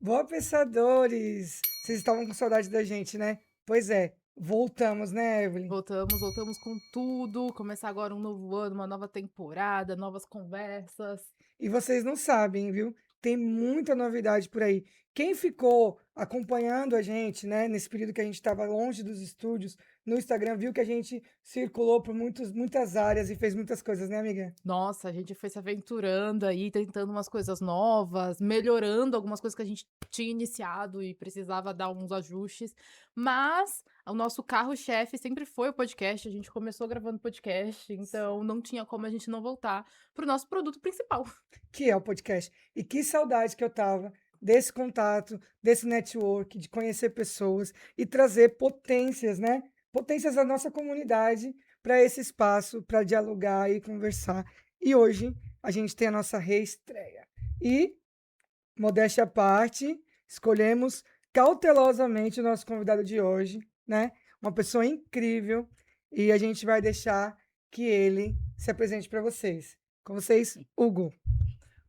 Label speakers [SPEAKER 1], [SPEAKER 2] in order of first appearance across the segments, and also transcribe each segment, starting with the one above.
[SPEAKER 1] Boa, pensadores! Vocês estavam com saudade da gente, né? Pois é, voltamos, né, Evelyn?
[SPEAKER 2] Voltamos com tudo. Começar agora um novo ano, uma nova temporada, novas conversas.
[SPEAKER 1] E vocês não sabem, viu? Tem muita novidade por aí. Quem ficou acompanhando a gente, né, nesse período que a gente estava longe dos estúdios, no Instagram, viu que a gente circulou por muitas áreas e fez muitas coisas, né, amiga?
[SPEAKER 2] Nossa, a gente foi se aventurando aí, tentando umas coisas novas, melhorando algumas coisas que a gente tinha iniciado e precisava dar uns ajustes. Mas o nosso carro-chefe sempre foi o podcast. A gente começou gravando podcast, então não tinha como a gente não voltar pro nosso produto principal.
[SPEAKER 1] Que é o podcast. E que saudade que eu tava desse contato, desse network, de conhecer pessoas e trazer potências, né? Potências da nossa comunidade para esse espaço, para dialogar e conversar. E hoje a gente tem a nossa reestreia. E, modéstia à parte, escolhemos cautelosamente o nosso convidado de hoje, né? Uma pessoa incrível e a gente vai deixar que ele se apresente para vocês. Com vocês, Hugo.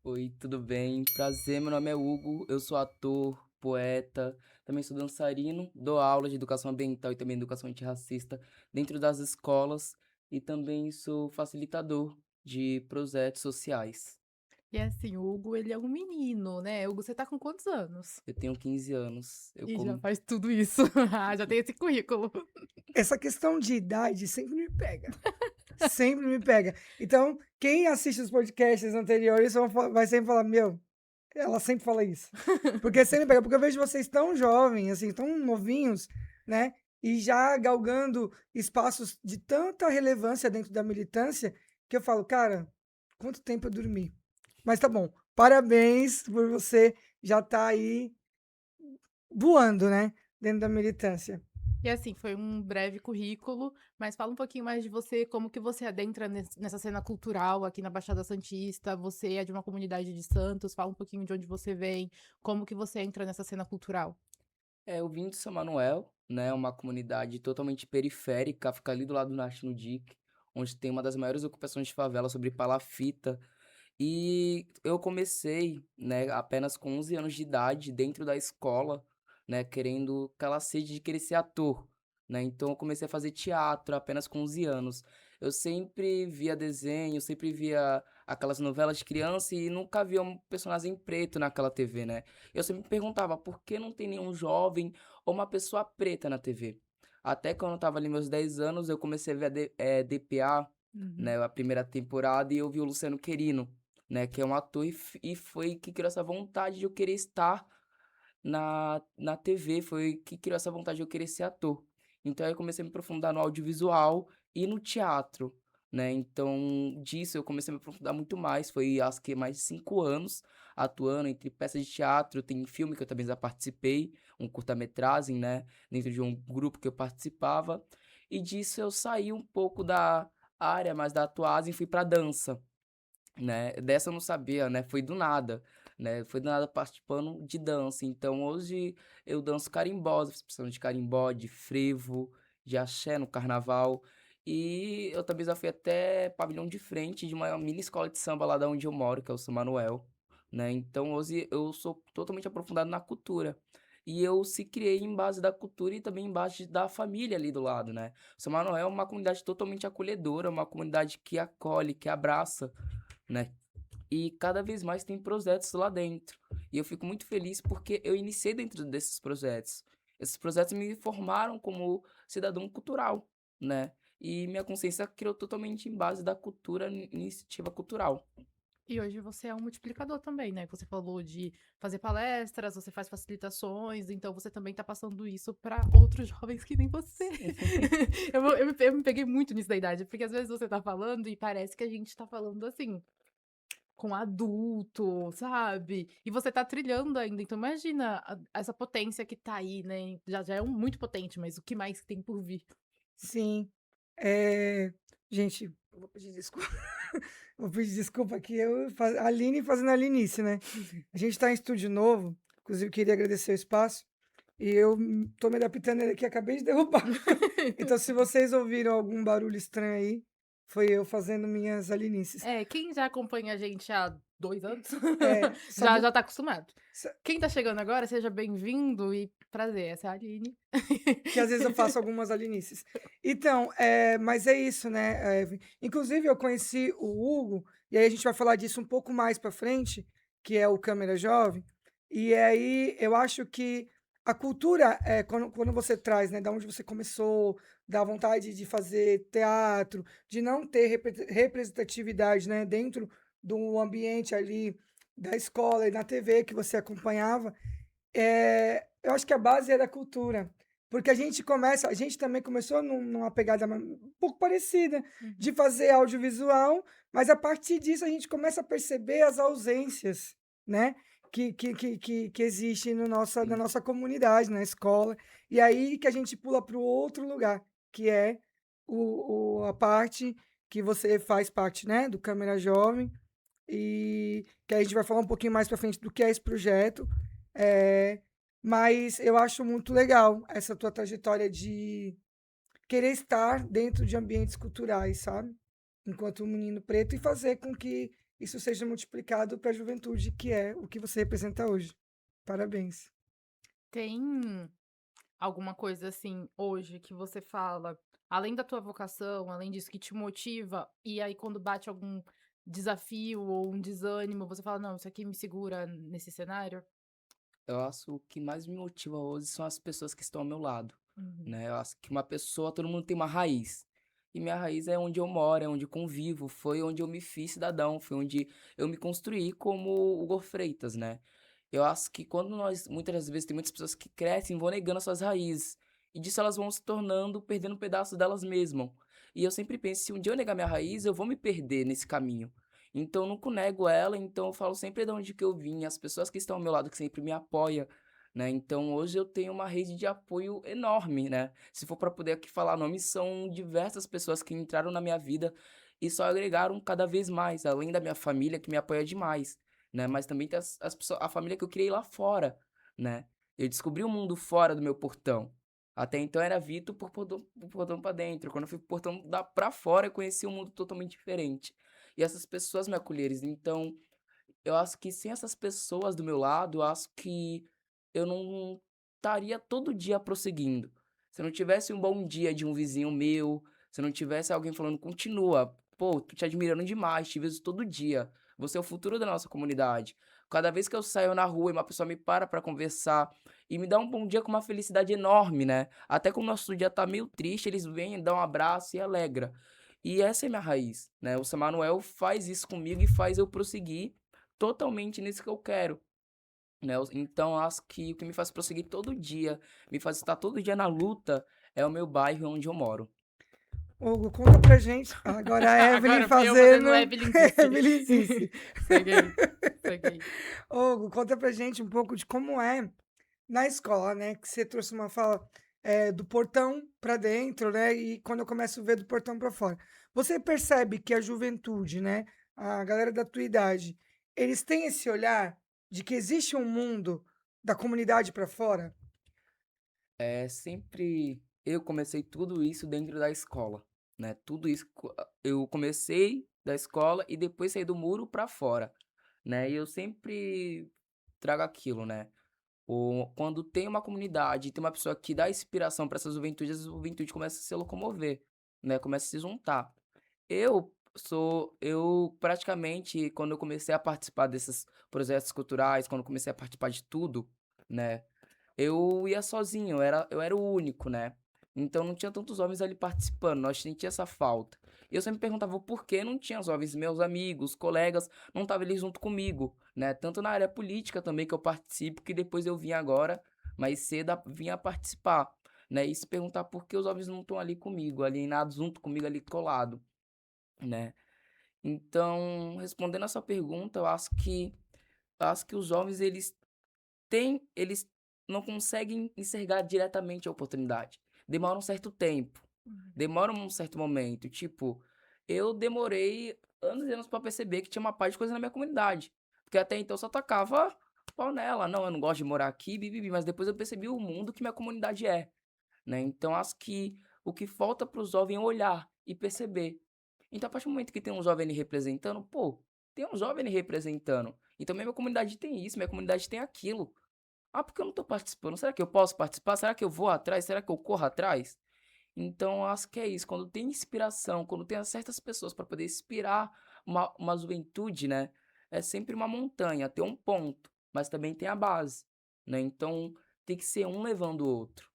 [SPEAKER 3] Oi, tudo bem? Prazer, meu nome é Hugo, eu sou ator, poeta, também sou dançarino, dou aula de educação ambiental e também educação antirracista dentro das escolas e também sou facilitador de projetos sociais.
[SPEAKER 2] E assim, o Hugo, ele é um menino, né? Hugo, você tá com quantos anos?
[SPEAKER 3] Eu tenho 15 anos,
[SPEAKER 2] E já faz tudo isso. Ah, já tem esse currículo.
[SPEAKER 1] Essa questão de idade sempre me pega. Sempre me pega. Então, quem assiste os podcasts anteriores vai sempre falar: Meu, ela sempre fala isso. Porque sempre pega. Porque eu vejo vocês tão jovens, assim, tão novinhos, né? E já galgando espaços de tanta relevância dentro da militância, que eu falo, cara, quanto tempo eu dormi? Mas tá bom. Parabéns por você já estar aí voando, né? Dentro da militância.
[SPEAKER 2] E assim, foi um breve currículo, mas fala um pouquinho mais de você, como que você adentra nessa cena cultural aqui na Baixada Santista. Você é de uma comunidade de Santos, fala um pouquinho de onde você vem, como que você entra nessa cena cultural.
[SPEAKER 3] Eu vim de São Manuel, né, uma comunidade totalmente periférica, fica ali do lado do Norte no Dique, onde tem uma das maiores ocupações de favela sobre palafita. E eu comecei, né, apenas com 11 anos de idade, dentro da escola, né, querendo aquela sede de querer ser ator, né? Então eu comecei a fazer teatro apenas com 11 anos. Eu sempre via desenho, sempre via aquelas novelas de criança e nunca via um personagem preto naquela TV, né? Eu sempre me perguntava por que não tem nenhum jovem ou uma pessoa preta na TV. Até quando eu tava ali meus 10 anos, eu comecei a ver a DPA,
[SPEAKER 2] Uhum.
[SPEAKER 3] né, a primeira temporada, e eu vi o Luciano Querino, né, que é um ator e foi que criou essa vontade de eu querer estar na TV, foi que criou essa vontade de eu querer ser ator. Então aí eu comecei a me aprofundar no audiovisual e no teatro, né, então disso eu comecei a me aprofundar muito mais, foi acho que mais de 5 anos atuando entre peças de teatro, tem filme que eu também já participei, um curta-metragem, né, dentro de um grupo que eu participava, e disso eu saí um pouco da área mais da atuagem e fui pra dança. Né, dessa eu não sabia, né, foi do nada, né, foi do nada participando de dança, então hoje eu danço carimbó, as pessoas de carimbó, de frevo, de axé no carnaval, e eu também já fui até pavilhão de frente de uma mini escola de samba lá da onde eu moro, que é o São Manuel, né, então hoje eu sou totalmente aprofundado na cultura. E eu se criei em base da cultura e também em base da família ali do lado, né. São Manuel é uma comunidade totalmente acolhedora, uma comunidade que acolhe, que abraça, né. E cada vez mais tem projetos lá dentro. E eu fico muito feliz porque eu iniciei dentro desses projetos. Esses projetos me formaram como cidadão cultural, né. E minha consciência criou totalmente em base da cultura, iniciativa cultural.
[SPEAKER 2] E hoje você é um multiplicador também, né? Você falou de fazer palestras, você faz facilitações, então você também tá passando isso para outros jovens que nem você. Eu me peguei muito nisso da idade, porque às vezes você tá falando e parece que a gente tá falando assim, com adulto, sabe? E você tá trilhando ainda, então imagina essa potência que tá aí, né? Já é um muito potente, mas o que mais tem por vir?
[SPEAKER 1] Sim. Gente, eu vou pedir desculpa. Vou pedir desculpa aqui, a Aline fazendo a Alinice, né? A gente está em estúdio novo, inclusive queria agradecer o espaço, e eu tô me adaptando ele aqui, acabei de derrubar. Então, se vocês ouviram algum barulho estranho aí, foi eu fazendo minhas alinices.
[SPEAKER 2] É, quem já acompanha a gente há 2 anos
[SPEAKER 1] É, só,
[SPEAKER 2] já
[SPEAKER 1] vou,
[SPEAKER 2] já tá acostumado. Quem tá chegando agora, seja bem-vindo e prazer, essa é a Aline.
[SPEAKER 1] Que às vezes eu faço algumas alinices. Então, mas é isso, né? Inclusive, eu conheci o Hugo, e aí a gente vai falar disso um pouco mais para frente, que é o Câmera Jovem. E aí eu acho que a cultura, quando você traz, né, da onde você começou, da vontade de fazer teatro, de não ter representatividade, né, dentro do ambiente ali da escola e na TV que você acompanhava, eu acho que a base é da cultura. Porque a gente também começou numa pegada um pouco parecida, de
[SPEAKER 2] Uhum.
[SPEAKER 1] fazer audiovisual, mas a partir disso a gente começa a perceber as ausências, né? Que existem no na
[SPEAKER 3] Sim.
[SPEAKER 1] nossa comunidade, na escola. E aí que a gente pula para o outro lugar, que é a parte que você faz parte, né? Do Câmera Jovem, e que a gente vai falar um pouquinho mais para frente do que é esse projeto. É, mas eu acho muito legal essa tua trajetória de querer estar dentro de ambientes culturais, sabe? Enquanto um menino preto e fazer com que isso seja multiplicado para a juventude, que é o que você representa hoje. Parabéns.
[SPEAKER 2] Tem alguma coisa assim hoje que você fala, além da tua vocação, além disso que te motiva, e aí quando bate algum desafio ou um desânimo, você fala: "Não, isso aqui me segura nesse cenário"?
[SPEAKER 3] Eu acho o que mais me motiva hoje são as pessoas que estão ao meu lado,
[SPEAKER 2] Uhum.
[SPEAKER 3] né? Eu acho que uma pessoa, todo mundo tem uma raiz. E minha raiz é onde eu moro, é onde eu convivo, foi onde eu me fiz cidadão, foi onde eu me construí como Hugo Freitas, né? Eu acho que quando nós, muitas das vezes, tem muitas pessoas que crescem, vão negando as suas raízes. E disso elas vão se tornando, perdendo um pedaço delas mesmas. E eu sempre penso, se um dia eu negar minha raiz, eu vou me perder nesse caminho. Então eu nunca nego ela, então eu falo sempre de onde que eu vim, as pessoas que estão ao meu lado, que sempre me apoiam, né? Então hoje eu tenho uma rede de apoio enorme, né? Se for para poder aqui falar nomes, são diversas pessoas que entraram na minha vida e só agregaram cada vez mais, além da minha família, que me apoia demais, né? Mas também tem as pessoas, a família que eu criei lá fora, né? Eu descobri o mundo fora do meu portão. Até então era Vitor por portão para dentro. Quando eu fui pro portão pra fora, eu conheci um mundo totalmente diferente. E essas pessoas me acolheram. Então, eu acho que sem essas pessoas do meu lado, eu acho que eu não estaria todo dia prosseguindo. Se eu não tivesse um bom dia de um vizinho meu, se eu não tivesse alguém falando, continua, pô, tô te admirando demais, te vejo todo dia. Você é o futuro da nossa comunidade. Cada vez que eu saio na rua e uma pessoa me para pra conversar e me dá um bom dia com uma felicidade enorme, né? Até quando o nosso dia tá meio triste, eles vêm, dão um abraço e alegra. E essa é minha raiz, né? O Samuel faz isso comigo e faz eu prosseguir totalmente nisso que eu quero, né? Então, acho que o que me faz prosseguir todo dia, me faz estar todo dia na luta, é o meu bairro onde eu moro.
[SPEAKER 1] Hugo, conta pra gente. Agora a Evelyn
[SPEAKER 2] Agora fui eu
[SPEAKER 1] fazendo.
[SPEAKER 2] fazendo Evelyn Disse.
[SPEAKER 1] Evelyn disse.
[SPEAKER 2] Peguei, peguei.
[SPEAKER 1] Hugo, conta pra gente um pouco de como é na escola, né? Que você trouxe uma fala do portão para dentro, né? E quando eu começo a ver do portão para fora. Você percebe que a juventude, né? A galera da tua idade, eles têm esse olhar de que existe um mundo da comunidade para fora?
[SPEAKER 3] É sempre eu comecei tudo isso dentro da escola, né? Tudo isso eu comecei da escola e depois saí do muro pra fora, né? E eu sempre trago aquilo, né? Quando tem uma comunidade, tem uma pessoa que dá inspiração para essa juventude, a juventude começa a se locomover, né? Começa a se juntar. Eu praticamente, quando eu comecei a participar desses projetos culturais, quando eu comecei a participar de tudo, né? Eu ia sozinho, eu era o único, né? Então não tinha tantos homens ali participando, nós sentia essa falta. E eu sempre perguntava por que não tinha os homens, meus amigos, colegas, não estavam ali junto comigo, né? Tanto na área política também que eu participo, que depois eu vim agora, mais cedo, vinha participar, né? E se perguntar por que os homens não estão ali comigo, alienados junto comigo, ali colado, né? Então, respondendo a sua pergunta, eu acho que os jovens eles não conseguem enxergar diretamente a oportunidade. Demora um certo tempo,
[SPEAKER 2] Uhum.
[SPEAKER 3] demora um certo momento. Tipo, eu demorei anos e anos pra perceber que tinha uma parte de coisa na minha comunidade, porque até então eu só tacava pau nela. Não, eu não gosto de morar aqui, bibibi, mas depois eu percebi o mundo que minha comunidade é, né? Então acho que o que falta pro jovem é olhar e perceber. Então, a partir do momento que tem um jovem ali representando, pô, tem um jovem ali representando. Então minha comunidade tem isso, minha comunidade tem aquilo. Ah, por que eu não tô participando? Será que eu posso participar? Será que eu vou atrás? Será que eu corro atrás? Então, eu acho que é isso. Quando tem inspiração, quando tem certas pessoas para poder inspirar uma juventude, né? É sempre uma montanha, tem um ponto, mas também tem a base, né? Então, tem que ser um levando o outro,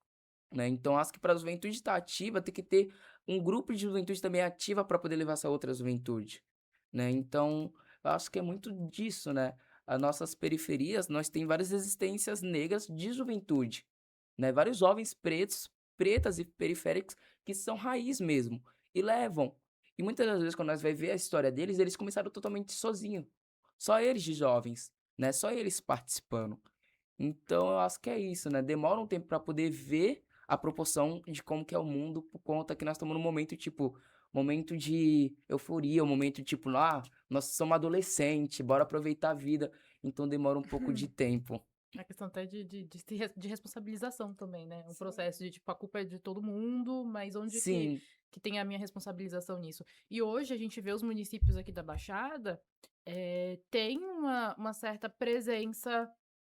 [SPEAKER 3] né? Então, acho que para a juventude estar ativa, tem que ter um grupo de juventude também ativa para poder levar essa outra juventude, né? Então, eu acho que é muito disso, né? As nossas periferias, nós tem várias existências negras de juventude, né? Vários jovens pretos, pretas e periféricos que são raiz mesmo e levam. E muitas das vezes quando nós vai ver a história deles, eles começaram totalmente sozinhos. Só eles de jovens, né? Só eles participando. Então eu acho que é isso, né? Demora um tempo para poder ver a proporção de como que é o mundo por conta que nós estamos num momento tipo momento de euforia, um momento tipo, nós somos adolescentes, bora aproveitar a vida. Então demora um pouco de tempo.
[SPEAKER 2] A questão até de responsabilização também, né? Um processo de, tipo, a culpa é de todo mundo, mas onde
[SPEAKER 3] Sim,
[SPEAKER 2] que tem a minha responsabilização nisso? E hoje a gente vê os municípios aqui da Baixada, tem uma certa presença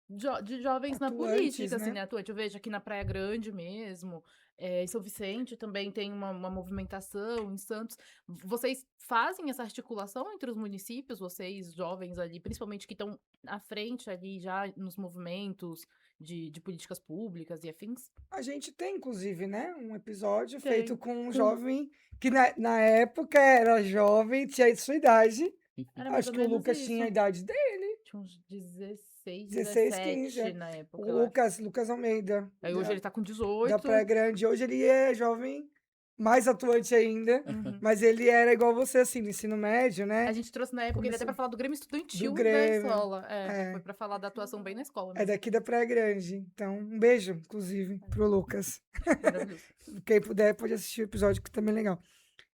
[SPEAKER 2] de jovens na
[SPEAKER 1] Atuantes,
[SPEAKER 2] política, assim,
[SPEAKER 1] né?
[SPEAKER 2] né? Atuante. Eu vejo aqui na Praia Grande mesmo, em São Vicente também tem uma movimentação, em Santos. Vocês fazem essa articulação entre os municípios, vocês jovens ali, principalmente que estão à frente ali já nos movimentos de políticas públicas e afins?
[SPEAKER 1] A gente tem, inclusive, né, um episódio feito
[SPEAKER 2] Tem.
[SPEAKER 1] com um
[SPEAKER 2] Com...
[SPEAKER 1] jovem que na época era jovem, tinha sua idade.
[SPEAKER 2] Era mais
[SPEAKER 1] Acho
[SPEAKER 2] ou
[SPEAKER 1] que o
[SPEAKER 2] menos
[SPEAKER 1] Lucas tinha a
[SPEAKER 2] isso.
[SPEAKER 1] idade dele,
[SPEAKER 2] Tinha uns 16,
[SPEAKER 1] 16, 15.
[SPEAKER 2] 17
[SPEAKER 1] É.
[SPEAKER 2] na época,
[SPEAKER 1] O
[SPEAKER 2] eu acho.
[SPEAKER 1] Lucas Almeida,
[SPEAKER 2] Aí hoje ele tá com
[SPEAKER 1] da
[SPEAKER 2] 18.
[SPEAKER 1] Praia Grande. Hoje ele é jovem, mais atuante ainda,
[SPEAKER 2] Uhum.
[SPEAKER 1] mas ele era igual você, assim, no ensino médio,
[SPEAKER 2] A
[SPEAKER 1] né?
[SPEAKER 2] gente trouxe na época ele até
[SPEAKER 1] Começou
[SPEAKER 2] pra falar do Grêmio
[SPEAKER 1] do
[SPEAKER 2] Estudantil da
[SPEAKER 1] Grêmio.
[SPEAKER 2] escola. Foi
[SPEAKER 1] É,
[SPEAKER 2] pra falar da atuação bem na escola
[SPEAKER 1] é
[SPEAKER 2] mesmo.
[SPEAKER 1] daqui da Praia Grande. Então, um beijo, inclusive, pro Lucas.
[SPEAKER 2] Maravilhoso.
[SPEAKER 1] Quem puder pode assistir o episódio, que também é legal.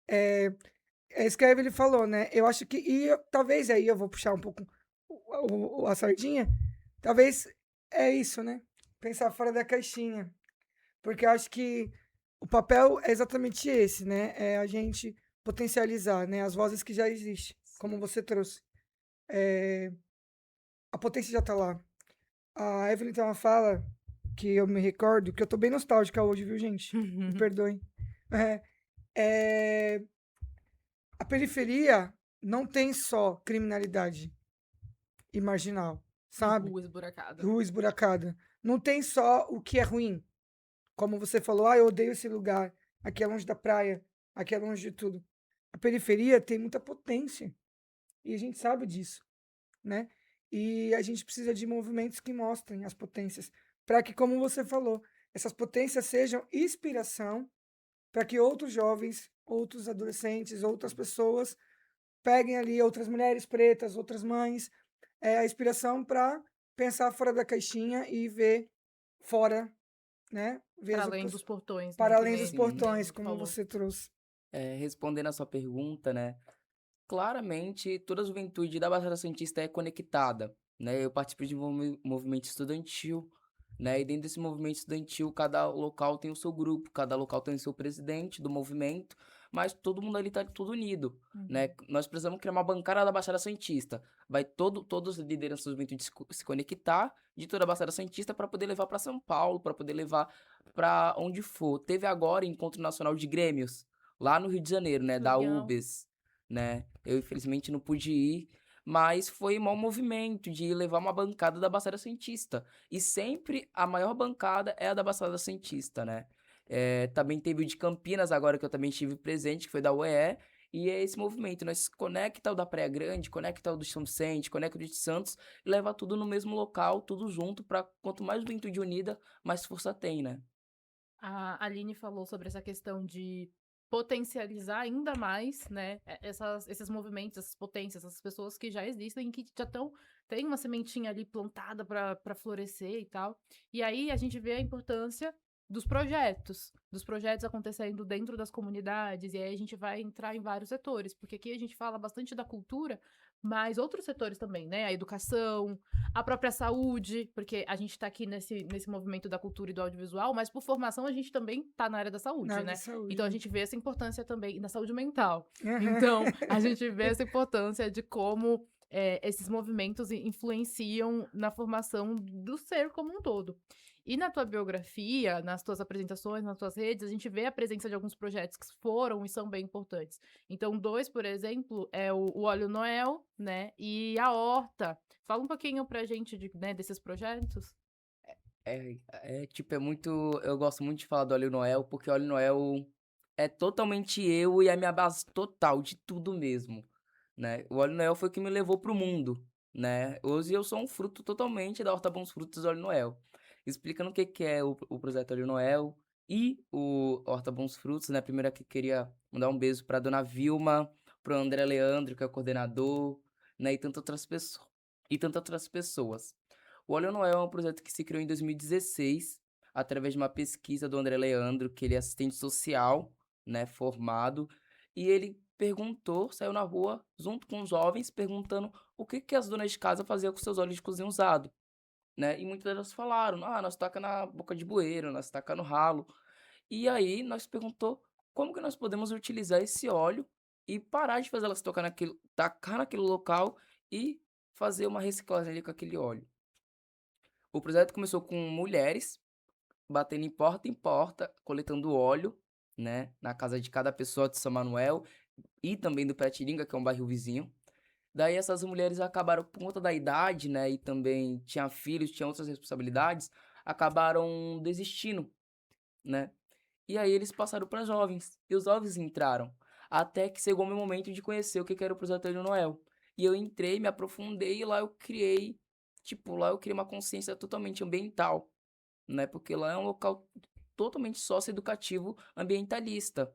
[SPEAKER 1] É, é isso que a Evelyn falou, né? Eu acho que, talvez aí eu vou puxar um pouco a sardinha, talvez é isso, né? Pensar fora da caixinha. Porque eu acho que o papel é exatamente esse, né? É a gente potencializar, né? As vozes que já existem, como você trouxe. É, a potência já tá lá. A Evelyn tem uma fala que eu me recordo, que eu tô bem nostálgica hoje, viu, gente? Me perdoem. É, é, a periferia não tem só criminalidade e marginal,
[SPEAKER 2] E
[SPEAKER 1] sabe?
[SPEAKER 2] rua esburacada.
[SPEAKER 1] Rua esburacada. Não tem só o que é ruim. Como você falou, eu odeio esse lugar. Aqui é longe da praia. Aqui é longe de tudo. A periferia tem muita potência. E a gente sabe disso, né? E a gente precisa de movimentos que mostrem as potências. Para que, como você falou, essas potências sejam inspiração para que outros jovens, outros adolescentes, outras pessoas peguem ali outras mulheres pretas, outras mães, a inspiração para pensar fora da caixinha e ver fora, né? Ver
[SPEAKER 2] Para
[SPEAKER 1] as
[SPEAKER 2] além
[SPEAKER 1] outras,
[SPEAKER 2] dos portões, né?
[SPEAKER 1] para
[SPEAKER 2] Que
[SPEAKER 1] além dos
[SPEAKER 2] nem,
[SPEAKER 3] sim.
[SPEAKER 2] que nem a
[SPEAKER 1] portões,
[SPEAKER 2] gente
[SPEAKER 1] como
[SPEAKER 2] falou.
[SPEAKER 1] você trouxe.
[SPEAKER 3] Respondendo a sua pergunta, né? Claramente, toda a juventude da Baixada Santista é conectada, né? Eu participo de um movimento estudantil, né? E dentro desse movimento estudantil, cada local tem o seu grupo, cada local tem o seu presidente do movimento, mas todo mundo ali tá tudo unido,
[SPEAKER 2] Uhum.
[SPEAKER 3] né? Nós precisamos criar uma bancada da Baixada Santista. Vai todos os lideranças da juventude se conectar de toda a Baixada Santista para poder levar para São Paulo, para poder levar para onde for. Teve agora Encontro Nacional de Grêmios, lá no Rio de Janeiro, né?
[SPEAKER 2] Que
[SPEAKER 3] Da
[SPEAKER 2] legal.
[SPEAKER 3] UBS, né? Eu, infelizmente, não pude ir, mas foi um mau movimento de levar uma bancada da Baixada Santista. E sempre a maior bancada é a da Baixada Santista, né? Também teve o de Campinas, agora que eu também estive presente, que foi da UEE, e é esse movimento. Nós conecta o da Praia Grande, conecta o do São Vicente, conecta o de Santos, e leva tudo no mesmo local, tudo junto, para quanto mais juventude unida, mais força tem, né?
[SPEAKER 2] A Aline falou sobre essa questão de potencializar ainda mais, né, esses movimentos, essas potências, essas pessoas que já existem, que já estão, tem uma sementinha ali plantada para florescer e tal. E aí a gente vê a importância dos projetos acontecendo dentro das comunidades, e aí a gente vai entrar em vários setores, porque aqui a gente fala bastante da cultura, mas outros setores também, né, a educação, a própria saúde, porque a gente está aqui nesse movimento da cultura e do audiovisual, mas por formação a gente também está na área da
[SPEAKER 1] Na
[SPEAKER 2] saúde,
[SPEAKER 1] área da
[SPEAKER 2] né?
[SPEAKER 1] saúde,
[SPEAKER 2] Então a
[SPEAKER 1] né?
[SPEAKER 2] gente vê essa importância também, e na saúde mental.
[SPEAKER 1] Aham.
[SPEAKER 2] Então, a gente vê essa importância de como esses movimentos influenciam na formação do ser como um todo. E na tua biografia, nas tuas apresentações, nas tuas redes, a gente vê a presença de alguns projetos que foram e são bem importantes. Então, 2, por exemplo, é o Óleo Noel, né, e a Horta. Fala um pouquinho pra gente né, desses projetos.
[SPEAKER 3] Tipo, eu gosto muito de falar do Óleo Noel, porque o Óleo Noel é totalmente eu e é a minha base total de tudo mesmo, né? O Óleo Noel foi o que me levou pro mundo, né? Hoje eu sou um fruto totalmente da Horta Bons Frutos do Óleo Noel. Explicando o que é o projeto Óleo Noel e o Horta Bons Frutos, né? Primeiro aqui queria mandar um beijo pra dona Vilma, pro André Leandro, que é o coordenador, né? E tantas outras pessoas. O Olho Noel é um projeto que se criou em 2016, através de uma pesquisa do André Leandro, que ele é assistente social, né, formado, e ele perguntou, saiu na rua, junto com os jovens, perguntando o que que as donas de casa faziam com seus óleos de cozinha usado, né? E muitas delas falaram, nós taca na boca de bueiro, nós taca no ralo. E aí nós perguntou como que nós podemos utilizar esse óleo e parar de fazer elas tacar naquele local e fazer uma reciclagem ali com aquele óleo. O projeto começou com mulheres batendo em porta, coletando óleo, né, na casa de cada pessoa de São Manuel e também do Piratininga, que é um bairro vizinho. Daí essas mulheres acabaram, por conta da idade, né, e também tinha filhos, tinha outras responsabilidades, acabaram desistindo, né. E aí eles passaram para jovens, e os jovens entraram, até que chegou o meu momento de conhecer o que que era o Projeto Olho Noel. E eu entrei, me aprofundei e lá eu criei uma consciência totalmente ambiental, né? Porque lá é um local totalmente socioeducativo ambientalista.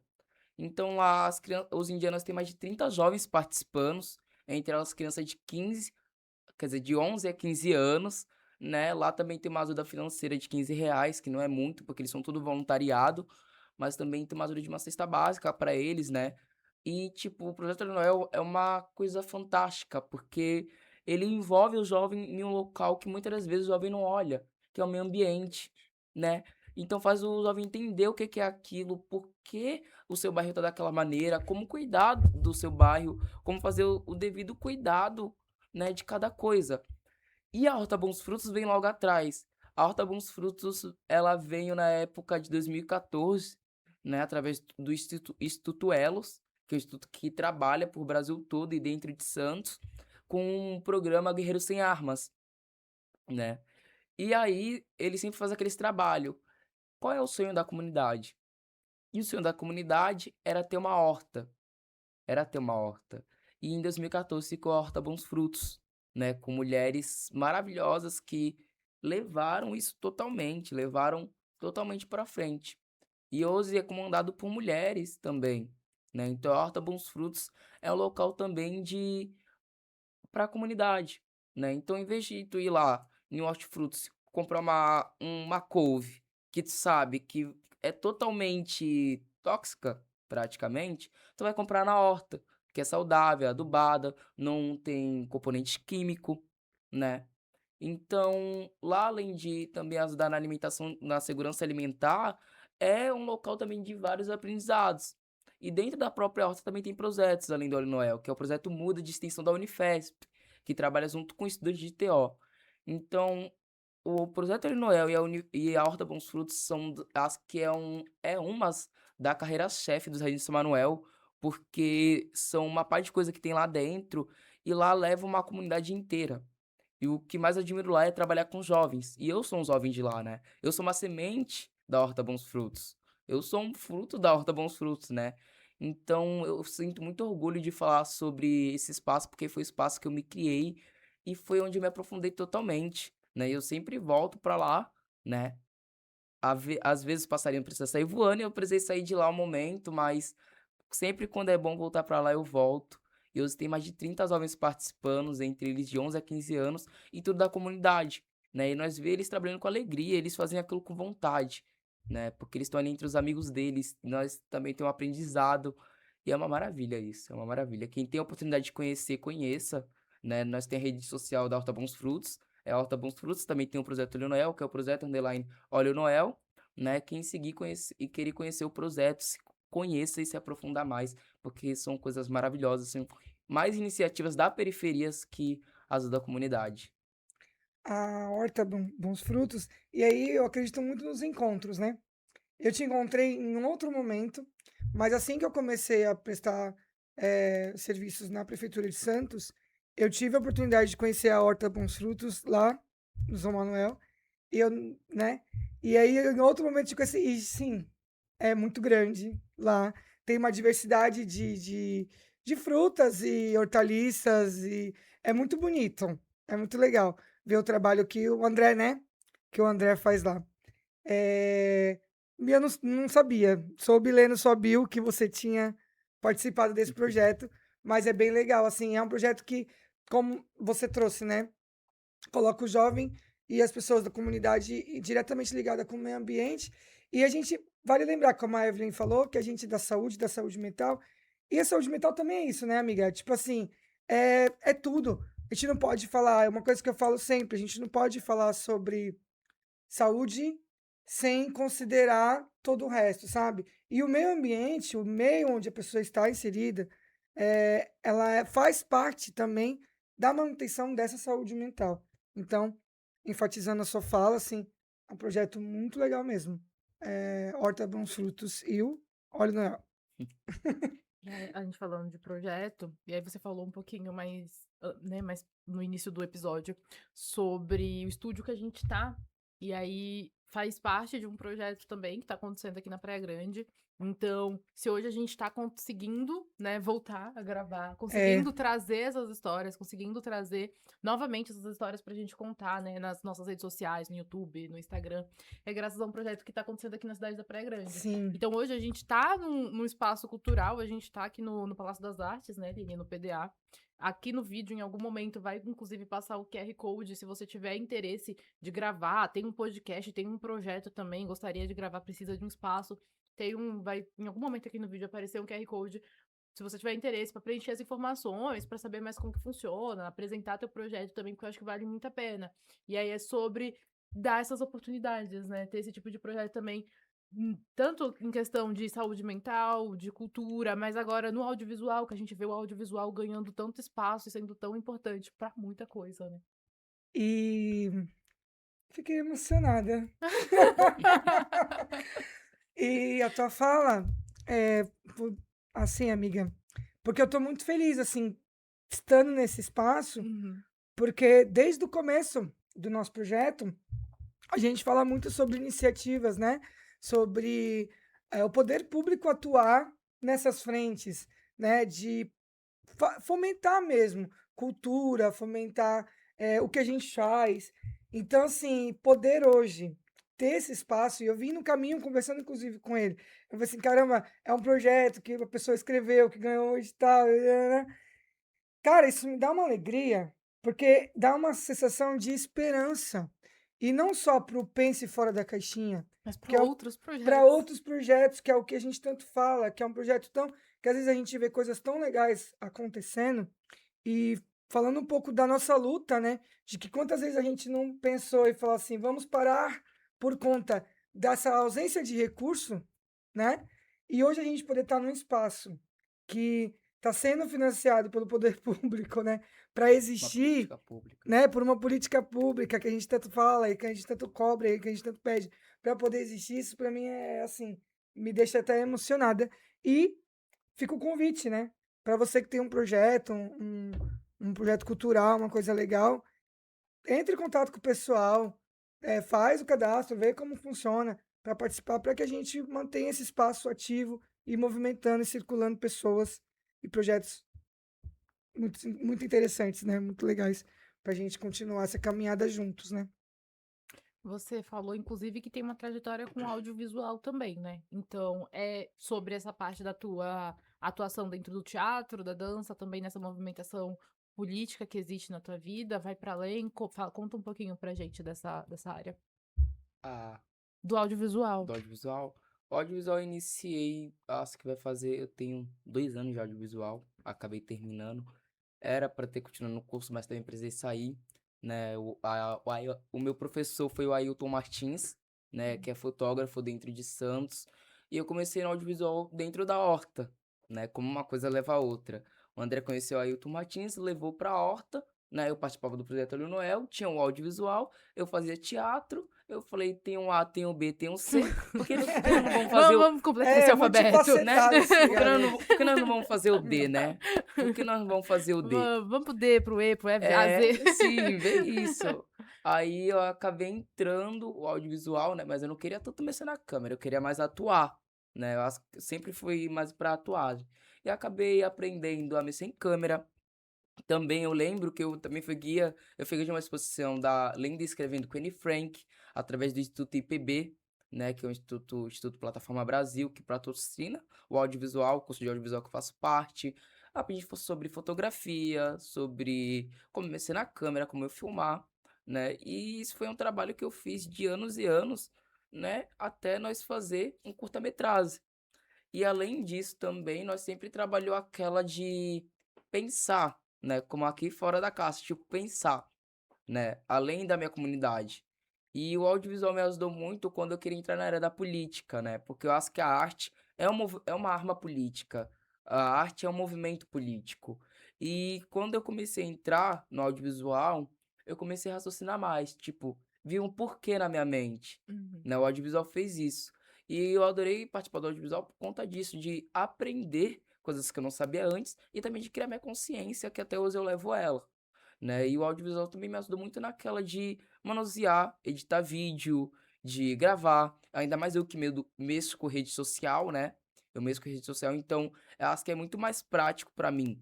[SPEAKER 3] Então lá os indianos têm mais de 30 jovens participando, entre elas crianças de 15, quer dizer, de 11 a 15 anos, né? Lá também tem uma ajuda financeira de R$ 15, que não é muito, porque eles são tudo voluntariado, mas também tem uma ajuda de uma cesta básica para eles, né? E, tipo, o Projeto Olho Noel é uma coisa fantástica, porque ele envolve o jovem em um local que muitas das vezes o jovem não olha, que é o meio ambiente, né? Então faz o jovem entender o que que é aquilo, por que o seu bairro está daquela maneira, como cuidar do seu bairro, como fazer o devido cuidado, né, de cada coisa. E a Horta Bons Frutos vem logo atrás. A Horta Bons Frutos, ela veio na época de 2014, né, através do Instituto Elos, que é um instituto que trabalha por Brasil todo e dentro de Santos, com um programa Guerreiros Sem Armas, né? E aí, ele sempre faz aqueles trabalho. Qual é o sonho da comunidade? E o sonho da comunidade era ter uma horta. Era ter uma horta. E em 2014 ficou a Horta Bons Frutos, né? Com mulheres maravilhosas que levaram totalmente para frente. E hoje é comandado por mulheres também, né? Então a Horta Bons Frutos é um local também de para a comunidade, né? Então em vez de tu ir lá em Hortifrutos comprar uma couve que tu sabe que é totalmente tóxica, praticamente, tu vai comprar na horta, que é saudável, é adubada, não tem componente químico, né? Então, lá além de também ajudar na alimentação, na segurança alimentar, é um local também de vários aprendizados. E dentro da própria horta também tem projetos, além do Olho Noel, que é o projeto Muda de extensão da Unifesp, que trabalha junto com estudantes de TO. Então, o projeto Olho Noel e a Horta Bons Frutos são as que é umas da carreira-chefe do Jardim de São Manuel, porque são uma parte de coisa que tem lá dentro, e lá leva uma comunidade inteira. E o que mais admiro lá é trabalhar com jovens. E eu sou um jovem de lá, né? Eu sou uma semente da Horta Bons Frutos. Eu sou um fruto da Horta Bons Frutos, né? Então eu sinto muito orgulho de falar sobre esse espaço, porque foi o espaço que eu me criei e foi onde eu me aprofundei totalmente, né? E eu sempre volto pra lá, né? Às vezes o passarinho precisa sair voando e eu precisei sair de lá um momento, mas sempre quando é bom voltar pra lá eu volto. E hoje tem mais de 30 jovens participando, entre eles de 11 a 15 anos, e tudo da comunidade, né? E nós vemos eles trabalhando com alegria, eles fazem aquilo com vontade, né? Porque eles estão ali entre os amigos deles, e nós também temos um aprendizado, e é uma maravilha isso, é uma maravilha. Quem tem a oportunidade de conhecer, conheça, né? Nós temos a rede social da Horta Bons Frutos, é a Horta Bons Frutos, também tem o projeto Olho Noel, que é o projeto underline Olho Noel, né? Quem seguir e querer conhecer o projeto, conheça e se aprofundar mais, porque são coisas maravilhosas, são mais iniciativas da periferias que as da comunidade.
[SPEAKER 1] A horta Bons Frutos, e aí eu acredito muito nos encontros, né? Eu te encontrei em um outro momento, mas assim que eu comecei a prestar serviços na Prefeitura de Santos, eu tive a oportunidade de conhecer a Horta Bons Frutos lá no São Manuel, e eu, né? E aí, em outro momento, eu conheci, e sim, é muito grande lá. Tem uma diversidade de frutas e hortaliças, e é muito bonito. É muito legal ver o trabalho que o André, né? Que o André faz lá. É, e eu não sabia. Soube lendo sua bio que você tinha participado desse projeto, mas é bem legal, assim, é um projeto que, como você trouxe, né, coloca o jovem e as pessoas da comunidade diretamente ligada com o meio ambiente, e a gente, vale lembrar, como a Evelyn falou, que a gente é da saúde mental, e a saúde mental também é isso, né, amiga? Tipo assim, é tudo. A gente não pode falar, é uma coisa que eu falo sempre, a gente não pode falar sobre saúde sem considerar todo o resto, sabe? E o meio ambiente, o meio onde a pessoa está inserida, faz parte também da manutenção dessa saúde mental. Então, enfatizando a sua fala, assim, é um projeto muito legal mesmo. Horta Bons Frutos e o Óleo Noel.
[SPEAKER 2] E aí, a gente falando de projeto, e aí você falou um pouquinho mais, né, mais no início do episódio, sobre o estúdio que a gente tá, e aí faz parte de um projeto também que tá acontecendo aqui na Praia Grande. Então, se hoje a gente tá conseguindo, né, voltar a gravar,
[SPEAKER 1] É,
[SPEAKER 2] conseguindo trazer essas histórias, conseguindo trazer novamente essas histórias pra gente contar, né, nas nossas redes sociais, no YouTube, no Instagram, é graças a um projeto que tá acontecendo aqui na cidade da Praia Grande.
[SPEAKER 1] sim.
[SPEAKER 2] Então, hoje a gente está num espaço cultural, a gente está aqui no Palácio das Artes, né, Lili, no PDA. Aqui no vídeo, em algum momento, vai inclusive passar o QR Code, se você tiver interesse de gravar, tem um podcast, tem um projeto também, gostaria de gravar, precisa de um espaço, vai em algum momento aqui no vídeo aparecer um QR Code, se você tiver interesse para preencher as informações, para saber mais como que funciona, apresentar teu projeto também, porque eu acho que vale muito a pena. E aí é sobre dar essas oportunidades, né, ter esse tipo de projeto também tanto em questão de saúde mental, de cultura, mas agora no audiovisual, que a gente vê o audiovisual ganhando tanto espaço e sendo tão importante pra muita coisa, né?
[SPEAKER 1] E fiquei emocionada. E a tua fala, assim, amiga, porque eu tô muito feliz, assim, estando nesse espaço,
[SPEAKER 2] Uhum.
[SPEAKER 1] porque desde o começo do nosso projeto, a gente fala muito sobre iniciativas, né? Sobre o poder público atuar nessas frentes, né? De fomentar mesmo cultura, fomentar o que a gente faz. Então, assim, poder hoje ter esse espaço, e eu vim no caminho conversando inclusive com ele. Eu falei assim, caramba, é um projeto que a pessoa escreveu, que ganhou hoje e tal. Cara, isso me dá uma alegria, porque dá uma sensação de esperança. E não só para o pense fora da caixinha,
[SPEAKER 2] Mas para
[SPEAKER 1] que é
[SPEAKER 2] outros
[SPEAKER 1] para
[SPEAKER 2] projetos.
[SPEAKER 1] outros projetos, que é o que a gente tanto fala, que é um projeto tão. Que às vezes a gente vê coisas tão legais acontecendo, e falando um pouco da nossa luta, né? De que quantas vezes a gente não pensou e falou assim, vamos parar por conta dessa ausência de recurso, né? E hoje a gente poder estar num espaço que está sendo financiado pelo poder público, né? Para
[SPEAKER 3] Uma
[SPEAKER 1] existir,
[SPEAKER 3] política pública.
[SPEAKER 1] né? Por uma política pública que a gente tanto fala e que a gente tanto cobra e que a gente tanto pede para poder existir, isso para mim é assim, me deixa até emocionada. E fica o convite, né? Para você que tem um projeto, um projeto cultural, uma coisa legal, entre em contato com o pessoal, faz o cadastro, vê como funciona para participar, para que a gente mantenha esse espaço ativo e movimentando e circulando pessoas e projetos muito interessantes, né? Muito legais para a gente continuar essa caminhada juntos, né?
[SPEAKER 2] Você falou, inclusive, que tem uma trajetória com audiovisual também, né? Então, é sobre essa parte da tua atuação dentro do teatro, da dança, também nessa movimentação política que existe na tua vida, vai para além, conta um pouquinho pra gente dessa área.
[SPEAKER 3] A
[SPEAKER 2] Do audiovisual.
[SPEAKER 3] do audiovisual. O audiovisual eu iniciei, acho que vai fazer, eu tenho 2 anos de audiovisual, acabei terminando. Era para ter continuado no curso, mas também precisei sair, né? O meu professor foi o Ailton Martins, né? Que é fotógrafo dentro de Santos. E eu comecei no audiovisual dentro da horta, né? Como uma coisa leva a outra. O André conheceu o Ailton Martins, levou pra Horta, né? Eu participava do projeto Ali Noel, tinha um audiovisual, eu fazia teatro. Eu falei, tem um A, tem um B, tem um C, por que não vamos fazer
[SPEAKER 2] Vamos completar esse
[SPEAKER 1] É
[SPEAKER 2] alfabeto.
[SPEAKER 3] né?
[SPEAKER 1] multifacetado esse
[SPEAKER 3] Por que nós
[SPEAKER 1] garoto.
[SPEAKER 3] não, por que nós não vamos fazer o D, né? Por que nós não vamos fazer o D?
[SPEAKER 2] Vamos pro D, pro E, pro F, A, Z.
[SPEAKER 3] Sim, vê isso. Aí eu acabei entrando o audiovisual, né? Mas eu não queria tanto mexer na câmera, eu queria mais atuar, né? Eu sempre fui mais pra atuagem. E acabei aprendendo a mexer em câmera. Também eu lembro que eu também fui guia, eu fui guia de uma exposição da Lenda Escrevendo com Anne Frank, através do Instituto IPB, né, que é o Instituto Plataforma Brasil, que patrocina o audiovisual, o curso de audiovisual que eu faço parte. Aprendi sobre fotografia, sobre como mexer na câmera, como eu filmar, né, e isso foi um trabalho que eu fiz de anos e anos, né, até nós fazer um curta-metragem. E além disso também, nós sempre trabalhou aquela de pensar, né? Como aqui fora da caixa, tipo, pensar, né? Além da minha comunidade. E o audiovisual me ajudou muito quando eu queria entrar na área da política, né? Porque eu acho que a arte é uma arma política. A arte é um movimento político. E quando eu comecei a entrar no audiovisual, eu comecei a raciocinar mais. Tipo, vi um porquê na minha mente,
[SPEAKER 2] Uhum.
[SPEAKER 3] né? O audiovisual fez isso. E eu adorei participar do audiovisual por conta disso, de aprender coisas que eu não sabia antes e também de criar minha consciência, que até hoje eu levo ela, né? E o audiovisual também me ajudou muito naquela de manusear, editar vídeo, de gravar. Ainda mais eu que mexo com rede social, né? Eu mexo com rede social, então eu acho que é muito mais prático pra mim.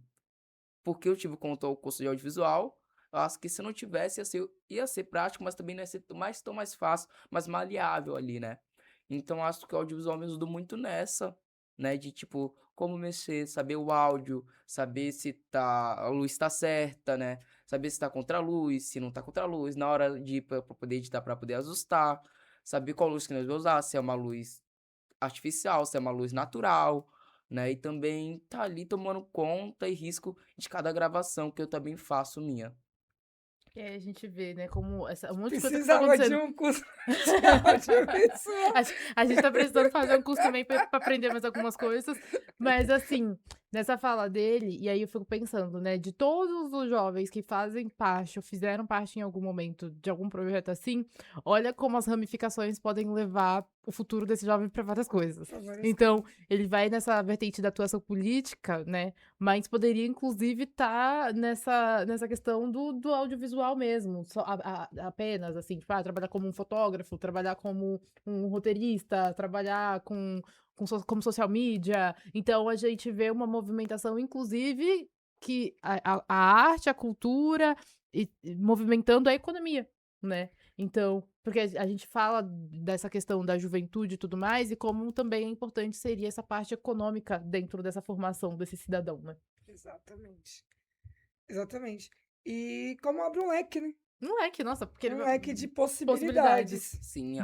[SPEAKER 3] Porque eu tive conta o curso de audiovisual. Eu acho que se eu não tivesse, ia ser prático, mas também não ia ser tão mais fácil, mais maleável ali, né? Então eu acho que o audiovisual me ajudou muito nessa, né? De tipo, como mexer, saber o áudio, saber se a luz tá certa, né? Saber se tá contra a luz, se não tá contra a luz, na hora de ir pra poder editar, pra poder ajustar, saber qual luz que nós vamos usar, se é uma luz artificial, se é uma luz natural, né? E também tá ali tomando conta e risco de cada gravação que eu também faço minha.
[SPEAKER 2] E aí a gente vê, né, como um monte de coisa que tá
[SPEAKER 1] Precisava de
[SPEAKER 2] acontecendo.
[SPEAKER 1] um curso de audiovisual.
[SPEAKER 2] A gente tá precisando fazer um curso também pra aprender mais algumas coisas. Mas, assim, nessa fala dele, e aí eu fico pensando, né, de todos os jovens que fazem parte ou fizeram parte em algum momento de algum projeto assim, olha como as ramificações podem levar o futuro desse jovem pra várias coisas.
[SPEAKER 1] Pra várias
[SPEAKER 2] Então, ele vai nessa vertente da atuação política, né, mas poderia inclusive estar nessa questão do audiovisual mesmo, só apenas, assim, tipo, trabalhar como um fotógrafo, trabalhar como um roteirista, trabalhar como social media. Então a gente vê uma movimentação, inclusive, que a arte, a cultura, e movimentando a economia, né? Então, porque a gente fala dessa questão da juventude e tudo mais, e como também é importante seria essa parte econômica dentro dessa formação desse cidadão, né?
[SPEAKER 1] Exatamente. Exatamente. E como abre um leque, né?
[SPEAKER 2] Não é que, nossa, porque ele
[SPEAKER 1] Um
[SPEAKER 2] vai.
[SPEAKER 1] leque de
[SPEAKER 2] Possibilidades.
[SPEAKER 1] possibilidades.
[SPEAKER 3] Sim,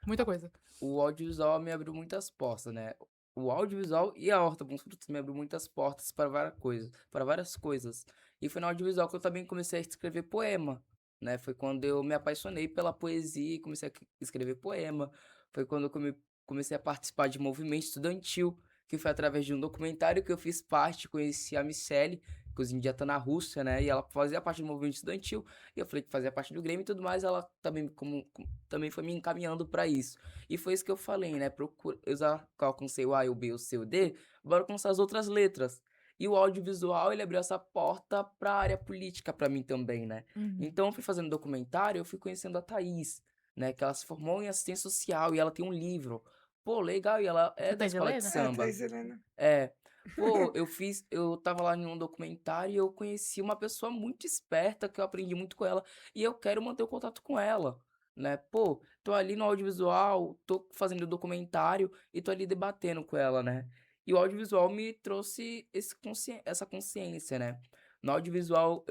[SPEAKER 2] Muita coisa.
[SPEAKER 3] o audiovisual me abriu muitas portas, né? O audiovisual e a Horta Bons Frutos me abriu muitas portas para várias coisas, para várias coisas. E foi no audiovisual que eu também comecei a escrever poema, né? Foi quando eu me apaixonei pela poesia e comecei a escrever poema. Foi quando eu comecei a participar de movimento estudantil, que foi através de um documentário que eu fiz parte, conheci a Michelle, que hoje em dia tá na Rússia, né? E ela fazia parte do movimento estudantil, e eu falei que fazia parte do Grêmio e tudo mais, ela também, também foi me encaminhando para isso. E foi isso que eu falei, né? Eu já alcancei o A, o B, o C, o D, bora alcançar as outras letras. E o audiovisual, ele abriu essa porta para a área política para mim também, né?
[SPEAKER 2] Uhum.
[SPEAKER 3] Então, eu fui fazendo documentário, eu fui conhecendo a Thaís, né? Que ela se formou em assistência social e ela tem um livro. Pô, legal, e ela é
[SPEAKER 2] Você
[SPEAKER 3] da
[SPEAKER 2] tá de
[SPEAKER 3] escola de
[SPEAKER 2] Helena?
[SPEAKER 1] É,
[SPEAKER 3] samba.
[SPEAKER 1] Thaís Helena.
[SPEAKER 3] É. Pô, eu tava lá em um documentário e eu conheci uma pessoa muito esperta que eu aprendi muito com ela e eu quero manter o contato com ela, né? Pô, tô ali no audiovisual, tô fazendo documentário e tô ali debatendo com ela, né? E o audiovisual me trouxe essa consciência, né? No audiovisual,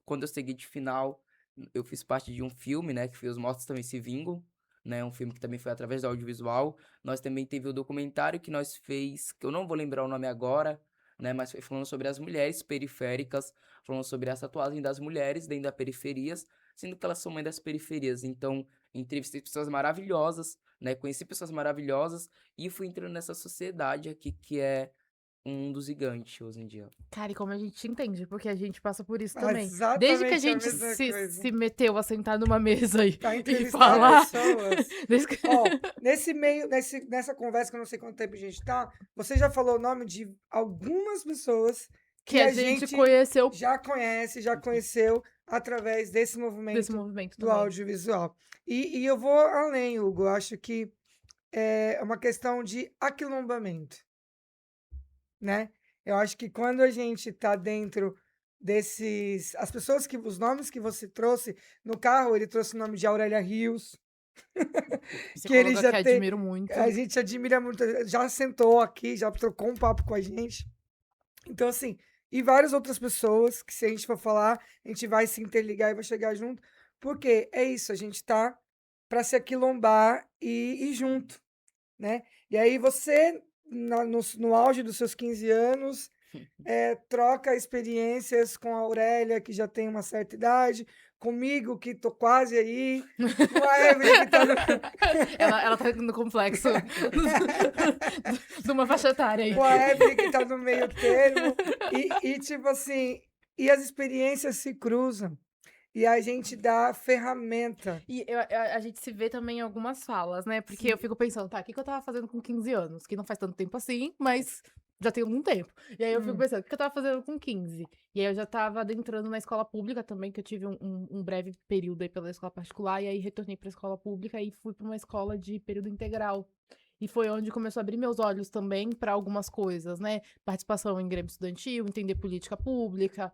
[SPEAKER 3] quando eu segui de final, eu fiz parte de um filme, né? Que foi Os Mortos Também Se Vingam, né? Um filme que também foi através do audiovisual. Nós também teve o documentário que nós fez, que eu não vou lembrar o nome agora, né? Mas foi falando sobre as mulheres periféricas, falando sobre essa tatuagem das mulheres dentro das periferias, sendo que elas são mães das periferias. Então, entrevistei pessoas maravilhosas, né? Conheci pessoas maravilhosas e fui entrando nessa sociedade aqui que é um dos gigantes hoje em dia.
[SPEAKER 2] Cara, e como a gente entende, porque a gente passa por isso
[SPEAKER 1] Ah,
[SPEAKER 2] também. Desde que a
[SPEAKER 1] exatamente a
[SPEAKER 2] gente
[SPEAKER 1] mesma coisa.
[SPEAKER 2] se meteu a sentar numa mesa
[SPEAKER 1] Pra
[SPEAKER 2] e
[SPEAKER 1] entrevistar
[SPEAKER 2] falar.
[SPEAKER 1] pessoas.
[SPEAKER 2] Desde que...
[SPEAKER 1] Ó, nessa conversa, que eu não sei quanto tempo a gente tá, você já falou o nome de algumas pessoas
[SPEAKER 2] que
[SPEAKER 1] que
[SPEAKER 2] a
[SPEAKER 1] a
[SPEAKER 2] gente
[SPEAKER 1] gente
[SPEAKER 2] conheceu
[SPEAKER 1] já conhece, já conheceu através desse
[SPEAKER 2] desse
[SPEAKER 1] movimento
[SPEAKER 2] movimento
[SPEAKER 1] do
[SPEAKER 2] também.
[SPEAKER 1] audiovisual. E eu vou além, Hugo. Eu acho que é uma questão de aquilombamento, né? Eu acho que quando a gente está dentro desses... As pessoas que... Os nomes que você trouxe no carro, ele trouxe o nome de Aurélia Rios, que ele
[SPEAKER 2] Psicóloga
[SPEAKER 1] já
[SPEAKER 2] que
[SPEAKER 1] tem...
[SPEAKER 2] admiro muito.
[SPEAKER 1] A gente admira muito, já sentou aqui, já trocou um papo com a gente. Então, assim, e várias outras pessoas que, se a gente for falar, a gente vai se interligar e vai chegar junto, porque é isso, a gente tá para se aquilombar e ir junto, né? E aí você, no auge dos seus 15 anos, troca experiências com a Aurélia, que já tem uma certa idade, comigo, que tô quase aí, com a Evelyn, que tá no...
[SPEAKER 2] ela tá no complexo de uma faixa etária aí.
[SPEAKER 1] com a Evelyn, que tá no meio termo, tipo assim, e as experiências se cruzam, e a gente dá ferramenta.
[SPEAKER 2] E a gente se vê também em algumas falas, né? Porque eu
[SPEAKER 1] Sim.
[SPEAKER 2] fico pensando, tá, o que que eu tava fazendo com 15 anos? Que não faz tanto tempo assim, mas já tem algum tempo. E aí eu fico pensando, o que que eu tava fazendo com 15? E aí eu já tava adentrando na escola pública também, que eu tive um breve período aí pela escola particular, e aí retornei pra escola pública e fui pra uma escola de período integral. E foi onde começou a abrir meus olhos também para algumas coisas, né? Participação em grêmio estudantil, entender política pública,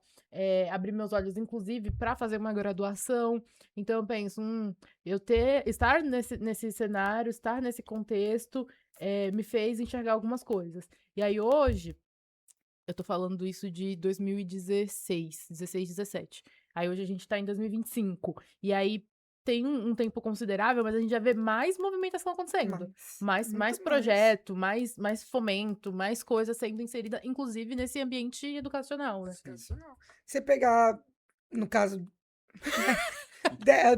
[SPEAKER 2] abrir meus olhos, inclusive, para fazer uma graduação. Então eu penso, estar nesse cenário, estar nesse contexto, me fez enxergar algumas coisas. E aí hoje, eu tô falando isso de 2016, 16, 17. Aí hoje a gente tá em 2025. E aí tem um tempo considerável, mas a gente já vê mais movimentação acontecendo. Mais
[SPEAKER 1] Muito mais.
[SPEAKER 2] projeto, mais fomento, mais coisa sendo inserida, inclusive nesse ambiente educacional, né?
[SPEAKER 1] Sensacional. Você pegar, no caso,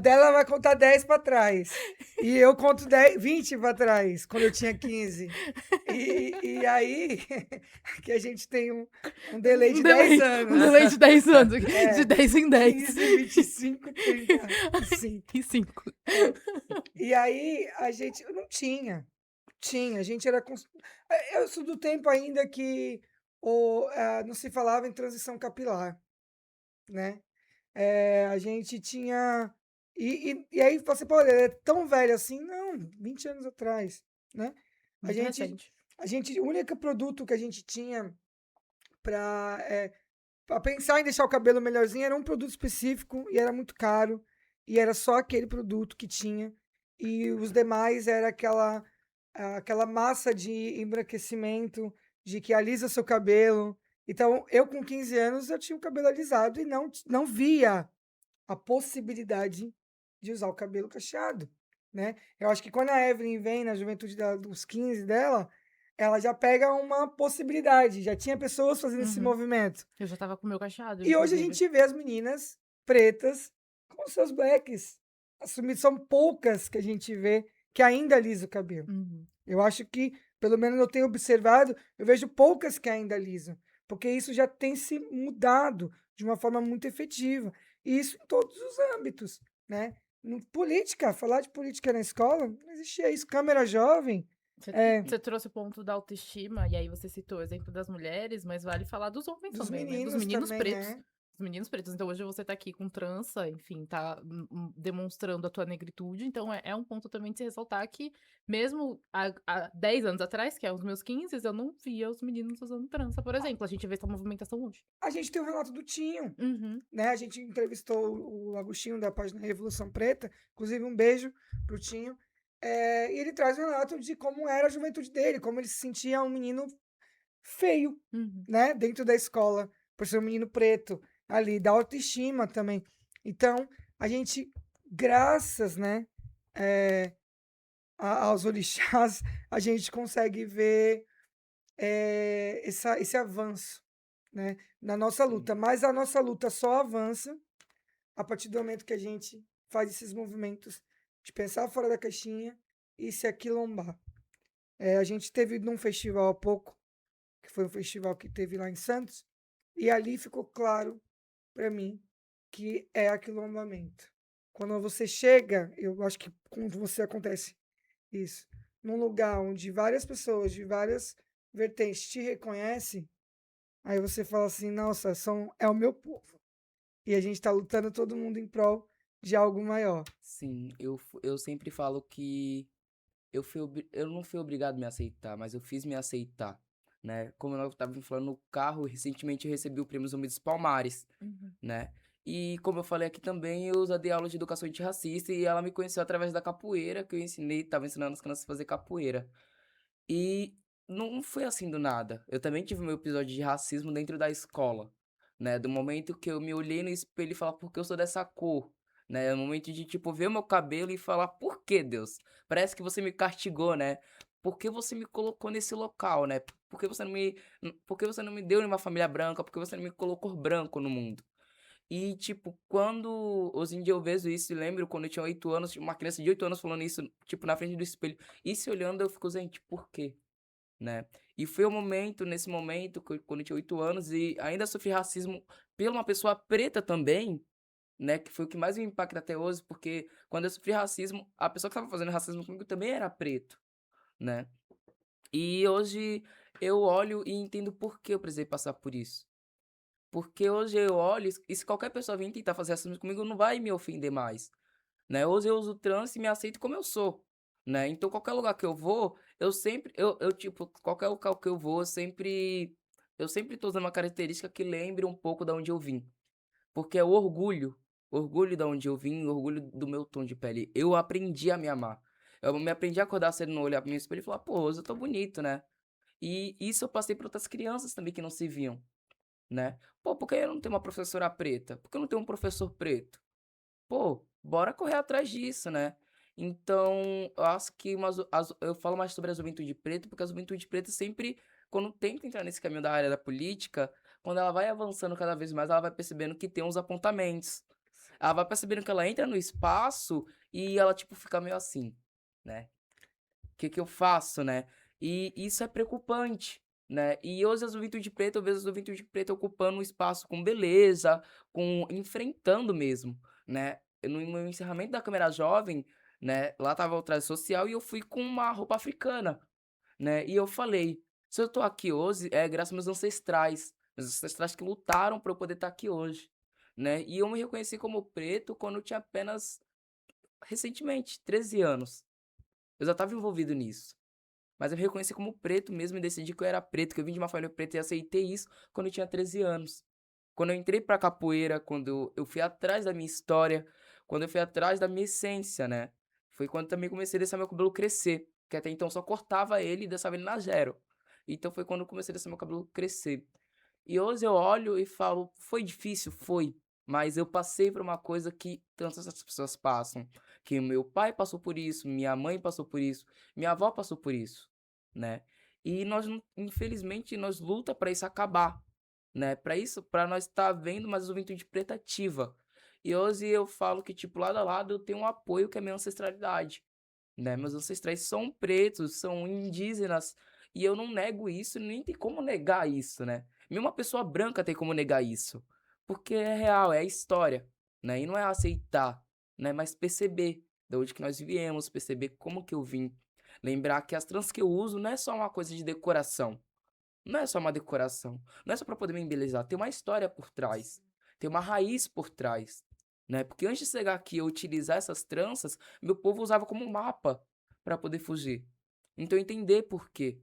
[SPEAKER 1] dela vai contar 10 para trás. E eu conto 10, 20 para trás, quando eu tinha 15. E aí, que a gente tem um delay de 10 anos.
[SPEAKER 2] Um delay de 10 anos.
[SPEAKER 1] É,
[SPEAKER 2] De 10 em 10.
[SPEAKER 1] 15, 25, 30. Sim.
[SPEAKER 2] E 5.
[SPEAKER 1] E aí, a gente não tinha. Tinha, a gente era. Eu sou do tempo ainda que não se falava em transição capilar, né? A gente tinha. E aí você pode, é tão velho assim? Não, 20 anos atrás, né? A
[SPEAKER 2] Muito
[SPEAKER 1] gente,
[SPEAKER 2] recente.
[SPEAKER 1] o único produto que a gente tinha para pensar em deixar o cabelo melhorzinho era um produto específico e era muito caro. E era só aquele produto que tinha. E os demais era aquela massa de embranquecimento, de que alisa seu cabelo. Então, eu com 15 anos, eu tinha o cabelo alisado e não via a possibilidade de usar o cabelo cacheado, né? Eu acho que quando a Evelyn vem na juventude dos 15 dela, ela já pega uma possibilidade, já tinha pessoas fazendo esse movimento.
[SPEAKER 2] Eu já tava com o meu cacheado,
[SPEAKER 1] E hoje a
[SPEAKER 2] inclusive.
[SPEAKER 1] gente vê as meninas pretas com seus blacks assumidos. São poucas que a gente vê que ainda alisa o cabelo. Eu acho que, pelo menos eu tenho observado, eu vejo poucas que ainda alisam, porque isso já tem se mudado de uma forma muito efetiva. E isso em todos os âmbitos, né? Política, falar de política na escola, não existia isso. Câmera jovem,
[SPEAKER 2] Você trouxe o ponto da autoestima, e aí você citou o exemplo das mulheres, mas vale falar dos homens
[SPEAKER 1] dos
[SPEAKER 2] também, né? Dos
[SPEAKER 1] meninos
[SPEAKER 2] meninos
[SPEAKER 1] também,
[SPEAKER 2] pretos.
[SPEAKER 1] né?
[SPEAKER 2] Dos meninos pretos. Então hoje você tá aqui com trança, enfim, tá demonstrando a tua negritude. Então é um ponto também de se ressaltar que, mesmo há 10 anos atrás, que é os meus 15, eu não via os meninos usando trança, por exemplo. A gente vê essa movimentação hoje.
[SPEAKER 1] A gente tem o relato do Tinho,
[SPEAKER 2] Uhum.
[SPEAKER 1] né? A gente entrevistou o Agostinho da página Revolução Preta, inclusive um beijo pro Tinho. E ele traz um relato de como era a juventude dele, como ele se sentia um menino feio, né? Dentro da escola, por ser um menino preto ali, da autoestima também. Então, a gente, graças, né, aos orixás, a gente consegue ver esse avanço, né, na nossa luta. Mas a nossa luta só avança a partir do momento que a gente faz esses movimentos de pensar fora da caixinha e se aquilombar. A gente teve num festival há pouco, que foi um festival que teve lá em Santos, e ali ficou claro para mim que é aquilombamento. Quando você chega, eu acho que com você acontece isso, num lugar onde várias pessoas de várias vertentes te reconhecem, aí você fala assim, nossa, é o meu povo. E a gente está lutando todo mundo em prol de algo maior.
[SPEAKER 3] Sim, eu sempre falo que eu não fui obrigado a me aceitar, mas eu fiz me aceitar, né? Como eu estava falando no carro, recentemente eu recebi o Prêmio Zumbi dos Palmares,
[SPEAKER 2] Uhum.
[SPEAKER 3] né? E como eu falei aqui também, eu já dei aula de educação antirracista e ela me conheceu através da capoeira, que eu ensinei, estava ensinando as crianças a fazer capoeira. E não foi assim do nada. Eu também tive meu episódio de racismo dentro da escola, né? Do momento que eu me olhei no espelho e falar por que eu sou dessa cor, né? O momento de, tipo, ver o meu cabelo e falar por que, Deus? Parece que você me castigou, né? Por que você me colocou nesse local, né? Por que você não me deu em uma família branca? Por que você não me colocou branco no mundo? E, tipo, quando hoje em dia eu vejo isso e lembro quando eu tinha 8 anos, tinha uma criança de 8 anos falando isso, tipo, na frente do espelho. E se olhando, eu fico, gente, por quê? Né? E foi o momento, nesse momento, quando eu tinha 8 anos e ainda sofri racismo por uma pessoa preta também, né? Que foi o que mais me impacta até hoje, porque quando eu sofri racismo, a pessoa que estava fazendo racismo comigo também era preto, né? E hoje eu olho e entendo por que eu precisei passar por isso. Porque hoje eu olho e se qualquer pessoa vir tentar fazer racismo comigo, não vai me ofender mais, né? Hoje eu uso trans e me aceito como eu sou, né? Então qualquer lugar que eu vou, tipo, qualquer local que eu vou, eu sempre tô usando uma característica que lembre um pouco da onde eu vim. Porque é o orgulho da onde eu vim, o orgulho do meu tom de pele. Eu aprendi a me amar. Eu me aprendi a acordar cedo no olhar pro meu espelho e falar, pô, hoje eu tô bonito, né? E isso eu passei para outras crianças também que não se viam, né? Pô, por que eu não tenho uma professora preta? Por que eu não tenho um professor preto? Pô, bora correr atrás disso, né? Então, eu acho que eu falo mais sobre a juventude preta, porque a juventude preta sempre, quando tenta entrar nesse caminho da área da política, quando ela vai avançando cada vez mais, ela vai percebendo que tem uns apontamentos. Ela vai percebendo que ela entra no espaço e ela, tipo, fica meio assim, né? O que que eu faço, né? E isso é preocupante, né? E hoje a juventude preta, eu vejo a juventude preta ocupando um espaço com beleza, com enfrentando mesmo, né? No meu encerramento da Câmara Jovem, né? Lá tava o traje social e eu fui com uma roupa africana, né? E eu falei, se eu tô aqui hoje, é graças aos meus ancestrais que lutaram para eu poder estar aqui hoje, né? E eu me reconheci como preto quando eu tinha apenas, recentemente, 13 anos. Eu já estava envolvido nisso. Mas eu me reconheci como preto mesmo e decidi que eu era preto, que eu vim de uma família preta e aceitei isso quando eu tinha 13 anos. Quando eu entrei pra capoeira, quando eu fui atrás da minha história, quando eu fui atrás da minha essência, né? Foi quando também comecei a deixar meu cabelo crescer, que até então só cortava ele e deixava ele na zero. Então foi quando eu comecei a deixar meu cabelo crescer. E hoje eu olho e falo, foi difícil? Foi. Mas eu passei por uma coisa que tantas outras pessoas passam. Que meu pai passou por isso, minha mãe passou por isso, minha avó passou por isso, né? E nós, infelizmente, nós luta para isso acabar, né? Para isso, para nós estar vendo uma juventude preta ativa. E hoje eu falo que, tipo, lado a lado eu tenho um apoio que é a minha ancestralidade, né? Meus ancestrais são pretos, são indígenas, e eu não nego isso, nem tem como negar isso, né? Nenhuma pessoa branca tem como negar isso, porque é real, é a história, né? E não é aceitar, né? Mas perceber de onde que nós viemos, perceber como que eu vim. Lembrar que as trans que eu uso não é só uma coisa de decoração, não é só uma decoração, não é só para poder me embelezar, tem uma história por trás, tem uma raiz por trás, né? Porque antes de chegar aqui e eu utilizar essas tranças, meu povo usava como mapa para poder fugir. Então entender por quê,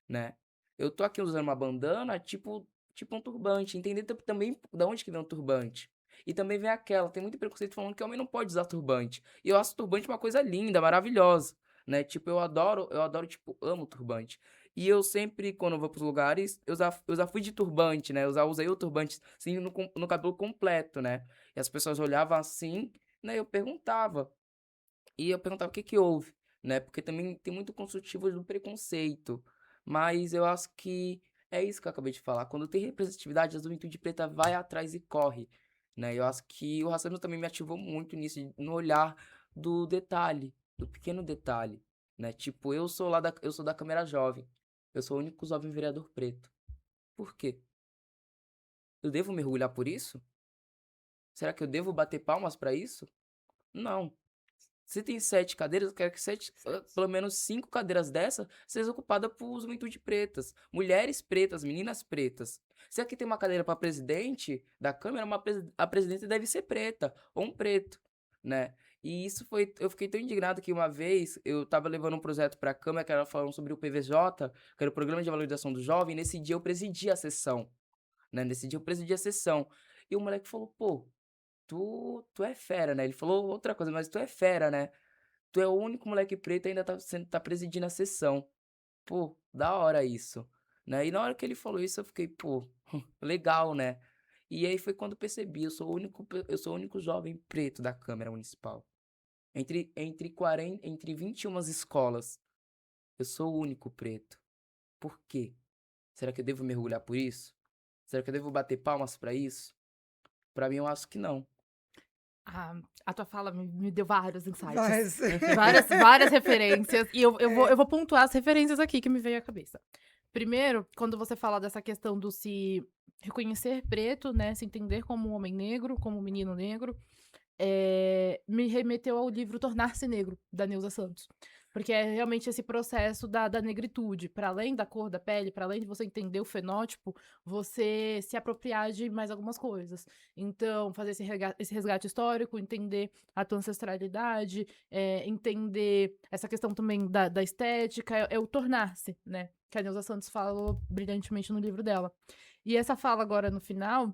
[SPEAKER 3] né? Eu tô aqui usando uma bandana, tipo um turbante, entender também da onde que vem um turbante. E também vem aquela, tem muito preconceito falando que homem não pode usar turbante. E eu acho turbante uma coisa linda, maravilhosa, né? Tipo, eu adoro, tipo, amo turbante. E eu sempre, quando eu vou pros lugares, eu já fui de turbante, né? Eu já usei o turbante, assim, no cabelo completo, né? E as pessoas olhavam assim, né? Eu perguntava. E eu perguntava o que que houve, né? Porque também tem muito construtivo do preconceito. Mas eu acho que é isso que eu acabei de falar. Quando tem representatividade, a juventude preta vai atrás e corre, né? Eu acho que o racismo também me ativou muito nisso, no olhar do detalhe, do pequeno detalhe, né? Tipo, eu sou da Câmara Jovem. Eu sou o único jovem vereador preto. Por quê? Eu devo mergulhar por isso? Será que eu devo bater palmas pra isso? Não. Se tem 7 cadeiras, eu quero que pelo menos 5 cadeiras dessa sejam ocupadas por juventude pretas, mulheres pretas, meninas pretas. Se aqui tem uma cadeira para presidente da Câmara, a presidente deve ser preta ou um preto, né? E isso foi, eu fiquei tão indignado que uma vez eu tava levando um projeto para a Câmara que era falando sobre o PVJ, que era o Programa de Valorização do Jovem, e nesse dia eu presidi a sessão, né? Nesse dia eu presidi a sessão. E o moleque falou, pô, tu é fera, né? Ele falou outra coisa, mas tu é fera, né? Tu é o único moleque preto e ainda tá presidindo a sessão. Pô, da hora isso, né? E na hora que ele falou isso, eu fiquei, pô, legal, né? E aí foi quando eu percebi, eu sou o único jovem preto da Câmara Municipal. Entre 21 escolas, eu sou o único preto. Por quê? Será que eu devo mergulhar por isso? Será que eu devo bater palmas pra isso? Pra mim, eu acho que não.
[SPEAKER 2] A tua fala me deu vários insights.
[SPEAKER 1] Mas,
[SPEAKER 2] Várias referências. E eu vou pontuar as referências aqui que me veio à cabeça. Primeiro, quando você fala dessa questão do se reconhecer preto, né? Se entender como um homem negro, como um menino negro, me remeteu ao livro Tornar-se Negro, da Neuza Santos. Porque é realmente esse processo da negritude. Para além da cor da pele, para além de você entender o fenótipo, você se apropriar de mais algumas coisas. Então, fazer esse resgate histórico, entender a tua ancestralidade, entender essa questão também da estética, é o tornar-se, né? Que a Neuza Santos falou brilhantemente no livro dela. E essa fala agora no final,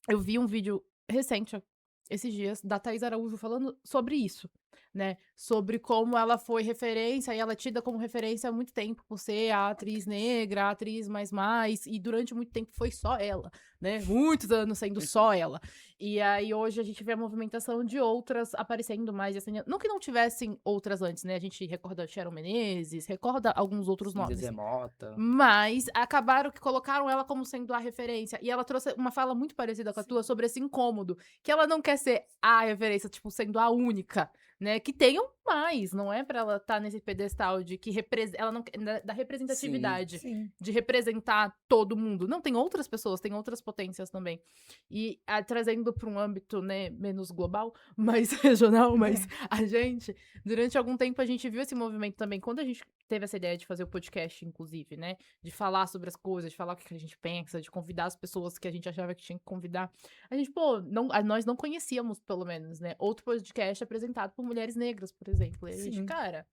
[SPEAKER 2] eu vi um vídeo recente, esses dias, da Thaís Araújo falando sobre isso, né? Sobre como ela foi referência, e ela é tida como referência há muito tempo por ser a atriz negra, a atriz mais, e durante muito tempo foi só ela, né? Muitos anos sendo só ela. E aí hoje a gente vê a movimentação de outras aparecendo mais, assim, não que não tivessem outras antes, né? A gente recorda Sharon Menezes, recorda alguns outros nomes.
[SPEAKER 3] Zezé Mota.
[SPEAKER 2] Mas acabaram que colocaram ela como sendo a referência. E ela trouxe uma fala muito parecida com a tua sobre esse incômodo. Que ela não quer ser a referência, tipo, sendo a única, né? Que tenham mais, não é pra ela estar nesse pedestal de que ela não da representatividade,
[SPEAKER 1] sim.
[SPEAKER 2] de representar todo mundo. Não, tem outras pessoas, tem outras potências também. E trazendo para um âmbito, né, menos global, mais regional, mas a gente, durante algum tempo a gente viu esse movimento também. Quando a gente teve essa ideia de fazer o podcast, inclusive, né? De falar sobre as coisas, de falar o que a gente pensa, de convidar as pessoas que a gente achava que tinha que convidar. A gente, pô, nós não conhecíamos, pelo menos, né? Outro podcast apresentado por mulheres negras, por exemplo. E a gente,
[SPEAKER 1] Sim.
[SPEAKER 2] cara.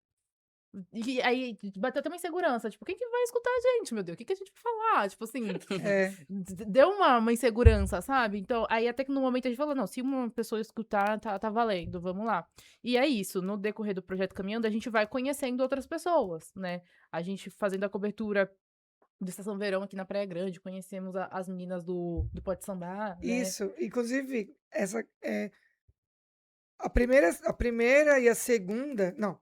[SPEAKER 2] E aí bateu até uma insegurança. Tipo, quem que vai escutar a gente, meu Deus? O que a gente vai falar? Tipo assim, deu uma insegurança, sabe? Então, aí até que no momento a gente falou, não, se uma pessoa escutar, tá valendo, vamos lá. E é isso, no decorrer do Projeto Caminhando, a gente vai conhecendo outras pessoas, né? A gente fazendo a cobertura de Estação Verão aqui na Praia Grande, conhecemos as meninas do Pode Sambar, né?
[SPEAKER 1] Isso, inclusive, essa a primeira e a segunda, não,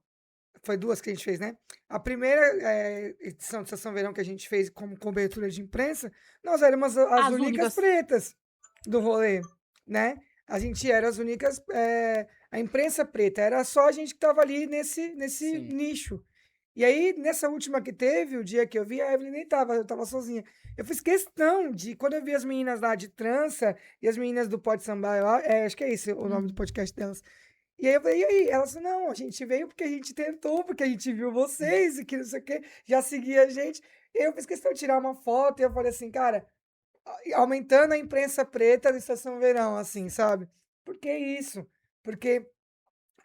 [SPEAKER 1] foi duas que a gente fez, né? A primeira edição de Estação Verão que a gente fez como cobertura de imprensa, nós éramos as únicas
[SPEAKER 2] únicas.
[SPEAKER 1] pretas do rolê, né? A gente era as únicas, a imprensa preta, era só a gente que tava ali nesse
[SPEAKER 3] Sim.
[SPEAKER 1] nicho. E aí, nessa última que teve, o dia que eu vi, a Evelyn nem tava, eu tava sozinha. Eu fiz questão de, quando eu vi as meninas lá de trança e as meninas do Pode Sambar lá, acho que é esse o nome do podcast delas. E aí eu falei, e aí? Elas falaram, não, a gente veio porque a gente tentou, porque a gente viu vocês e que não sei o quê, já seguia a gente. E aí eu fiz questão de tirar uma foto e eu falei assim, cara, aumentando a imprensa preta da Estação Verão, assim, sabe? Por que isso? Porque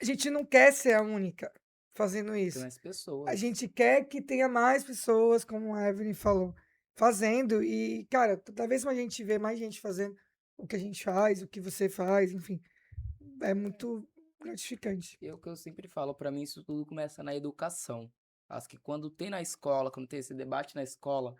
[SPEAKER 1] a gente não quer ser a única fazendo
[SPEAKER 3] Tem
[SPEAKER 1] isso.
[SPEAKER 3] mais
[SPEAKER 1] A
[SPEAKER 3] pessoas.
[SPEAKER 1] gente quer que tenha mais pessoas, como a Evelyn falou, fazendo. E, cara, toda vez que a gente vê mais gente fazendo o que a gente faz, o que você faz, enfim, é muito gratificante.
[SPEAKER 3] E é o que eu sempre falo, pra mim isso tudo começa na educação. Acho que quando tem na escola, quando tem esse debate na escola,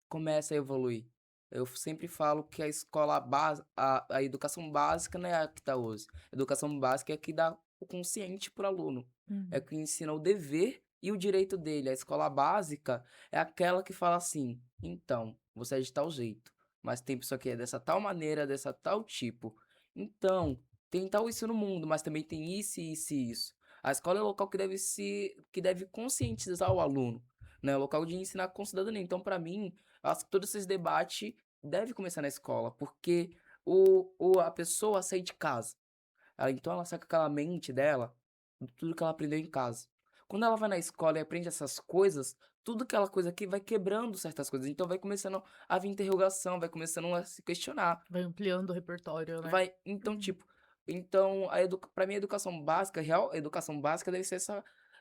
[SPEAKER 3] começa a evoluir. Eu sempre falo que a escola base, a educação básica não é a que está hoje. A educação básica é a que dá o consciente pro aluno. É que ensina o dever e o direito dele. A escola básica é aquela que fala assim, então, você é de tal jeito, mas tem pessoa que é dessa tal maneira, dessa tal tipo. Então, tem tal isso no mundo, mas também tem isso, isso e isso. A escola é o local que deve conscientizar o aluno, né? É local de ensinar com cidadania. Então, para mim, acho que todos esses debates devem começar na escola, porque a pessoa sai de casa. Então ela sai com aquela mente dela, tudo que ela aprendeu em casa. Quando ela vai na escola e aprende essas coisas, tudo aquela coisa aqui vai quebrando certas coisas. Então vai começando a vir interrogação, vai começando a se questionar.
[SPEAKER 2] Vai ampliando o repertório, né?
[SPEAKER 3] Vai, então,
[SPEAKER 1] Uhum.
[SPEAKER 3] tipo, então, para mim, a educação básica, a real educação básica deve ser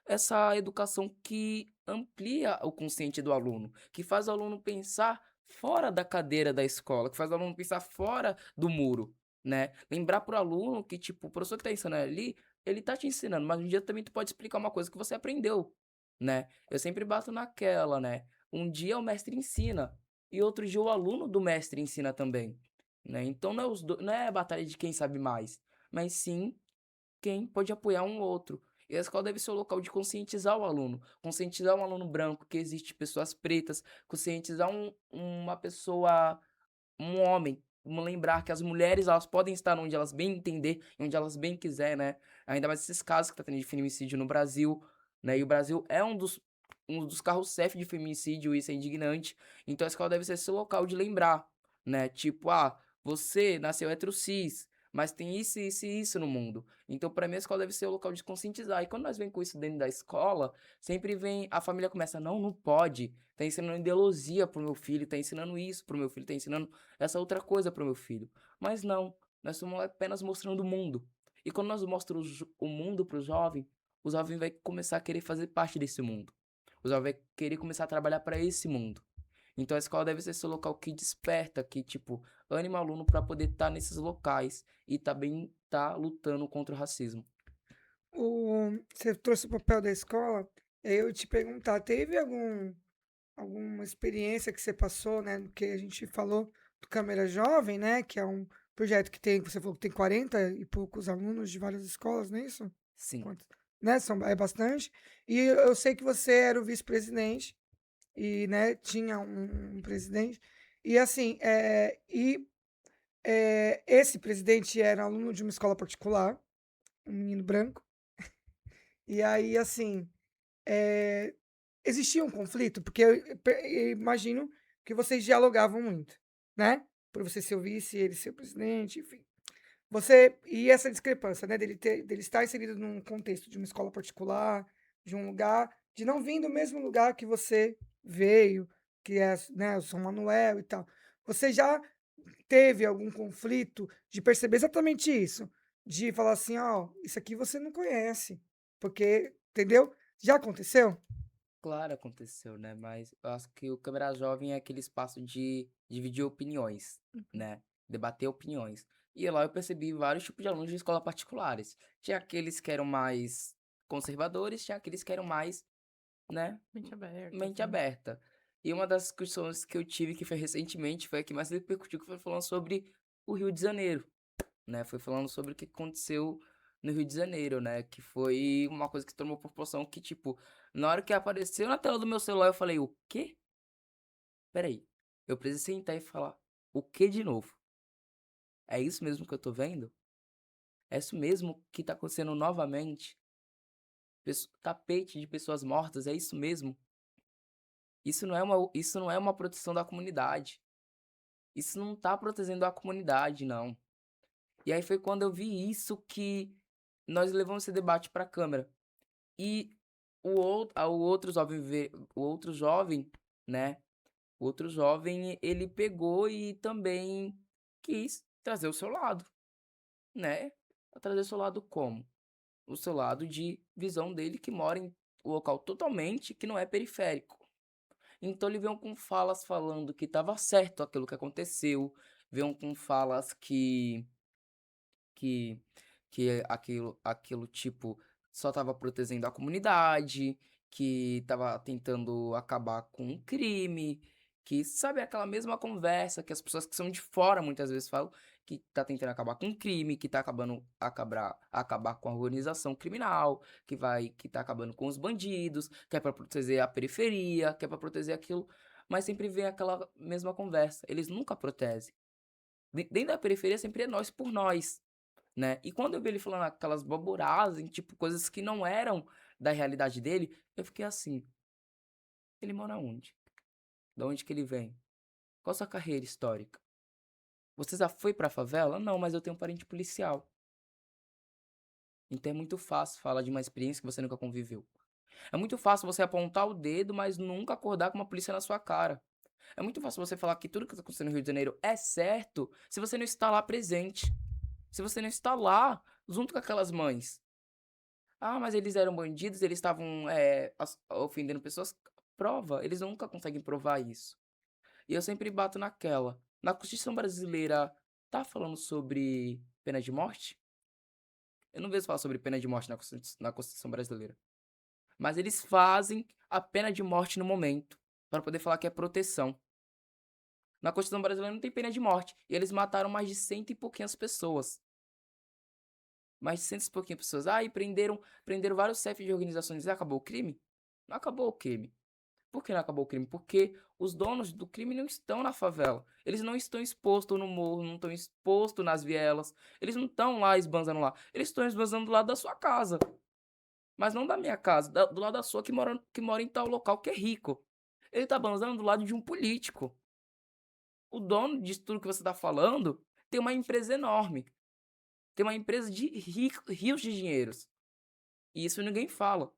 [SPEAKER 3] essa educação que amplia o consciente do aluno, que faz o aluno pensar fora da cadeira da escola, que faz o aluno pensar fora do muro, né? Lembrar pro aluno que, tipo, o professor que tá ensinando ali, ele tá te ensinando, mas um dia também tu pode explicar uma coisa que você aprendeu, né? Eu sempre bato naquela, né? Um dia o mestre ensina, e outro dia o aluno do mestre ensina também, né? Então não é a batalha de quem sabe mais, mas sim quem pode apoiar um outro. E a escola deve ser o local de conscientizar um aluno branco que existe pessoas pretas, conscientizar uma pessoa, um homem, lembrar que as mulheres elas podem estar onde elas bem entender, onde elas bem quiser, né? Ainda mais esses casos que tá tendo de feminicídio no Brasil, né? E o Brasil é um dos carros-chefe de feminicídio, isso é indignante. Então a escola deve ser esse local de lembrar, né? Tipo, você nasceu hétero cis, mas tem isso, isso e isso no mundo. Então, pra mim, a escola deve ser o local de conscientizar. E quando nós vem com isso dentro da escola, sempre vem, a família começa, não, não pode. Tá ensinando ideologia pro meu filho, tá ensinando isso pro meu filho, tá ensinando essa outra coisa pro meu filho. Mas não, nós estamos apenas mostrando o mundo. E quando nós mostramos o mundo pro jovem, o jovem vai começar a querer fazer parte desse mundo. O jovem vai querer começar a trabalhar para esse mundo. Então a escola deve ser esse local que desperta, que, tipo, anima o aluno para poder estar nesses locais e também tá lutando contra o racismo.
[SPEAKER 1] Você trouxe o papel da escola, eu te perguntar, teve alguma experiência que você passou, né, no que a gente falou do Câmara Jovem, né, que é um projeto que você falou que tem 40 e poucos alunos de várias escolas, não é isso?
[SPEAKER 3] Sim,
[SPEAKER 1] Quantos? Né, é bastante. E eu sei que você era o vice-presidente e, né, tinha um presidente. E assim, esse presidente era aluno de uma escola particular, um menino branco. E aí, assim, eh, existia um conflito? Porque eu imagino que vocês dialogavam muito, né? Por você ser o vice, ele ser o presidente, enfim. E essa discrepância, né, dele estar inserido num contexto de uma escola particular, de um lugar, de não vir do mesmo lugar que você veio, que é, né, o São Manuel e tal. Você já teve algum conflito de perceber exatamente isso? De falar assim: "Ó, isso aqui você não conhece", porque entendeu? Já aconteceu?
[SPEAKER 3] claro, aconteceu, né? Mas eu acho que o Câmara Jovem é aquele espaço de dividir opiniões,
[SPEAKER 2] Uhum.
[SPEAKER 3] né? Debater opiniões. E lá eu percebi vários tipos de alunos de escola particulares. Tinha aqueles que eram mais conservadores, tinha aqueles que eram mais, né,
[SPEAKER 2] Mente aberta,
[SPEAKER 3] mente
[SPEAKER 2] assim.
[SPEAKER 3] aberta. E uma das discussões que eu tive, que foi recentemente, foi a que mais repercutiu, que foi falando sobre o Rio de Janeiro, né? Foi falando sobre o que aconteceu no Rio de Janeiro, né? Que foi uma coisa que tomou proporção que, tipo, na hora que apareceu na tela do meu celular, eu falei, o quê? Peraí. Eu precisei sentar e falar, o que de novo? É isso mesmo que eu tô vendo? É isso mesmo que tá acontecendo novamente? Tapete de pessoas mortas, é isso mesmo? Isso não é uma proteção da comunidade. Isso não tá protegendo a comunidade, não. E aí foi quando eu vi isso que nós levamos esse debate pra Câmara. E o outro jovem, né? O outro jovem, ele pegou e também quis trazer o seu lado, né? Trazer o seu lado como? O seu lado de visão dele que mora em um local totalmente que não é periférico. Então ele veio com falas falando que estava certo aquilo que aconteceu, veio com falas que que aquilo tipo só estava protegendo a comunidade, que estava tentando acabar com o crime, que sabe aquela mesma conversa que as pessoas que são de fora muitas vezes falam que tá tentando acabar com o crime, que tá acabar com a organização criminal, que tá acabando com os bandidos, que é para proteger a periferia, que é para proteger aquilo, mas sempre vem aquela mesma conversa. Eles nunca protegem. Dentro da periferia sempre é nós por nós, né? E quando eu vi ele falando aquelas baboradas, tipo, coisas que não eram da realidade dele, eu fiquei assim, Ele mora onde? De onde que ele vem? Qual a sua carreira histórica? Você já foi pra favela? Não, mas eu tenho um parente policial. Então é muito fácil falar de uma experiência que você nunca conviveu. É muito fácil você apontar o dedo, mas nunca acordar com uma polícia na sua cara. É muito fácil você falar que tudo que está acontecendo no Rio de Janeiro é certo se você não está lá presente. Se você não está lá junto com aquelas mães. Ah, mas eles eram bandidos, eles estavam ofendendo pessoas. Prova, eles nunca conseguem provar isso. E eu sempre bato naquela. Na Constituição brasileira, tá falando sobre pena de morte? Eu não vejo falar sobre pena de morte na Constituição brasileira. Mas eles fazem a pena de morte no momento, para poder falar que é proteção. Na Constituição brasileira não tem pena de morte. E eles mataram mais de cento e pouquinhas pessoas. Mais de cento e pouquinhas pessoas. Ah, e prenderam vários chefes de organizações. E acabou o crime? Não acabou o crime. Por que não acabou o crime? Porque os donos do crime não estão na favela. Eles não estão expostos no morro, não estão expostos nas vielas. Eles não estão lá esbanzando lá. Eles estão esbanzando do lado da sua casa. Mas não da minha casa, do lado da sua que mora em tal local que é rico. Ele tá esbanzando do lado de um político. O dono disso tudo que você tá falando tem uma empresa enorme. Tem uma empresa de rios de dinheiros. E isso ninguém fala.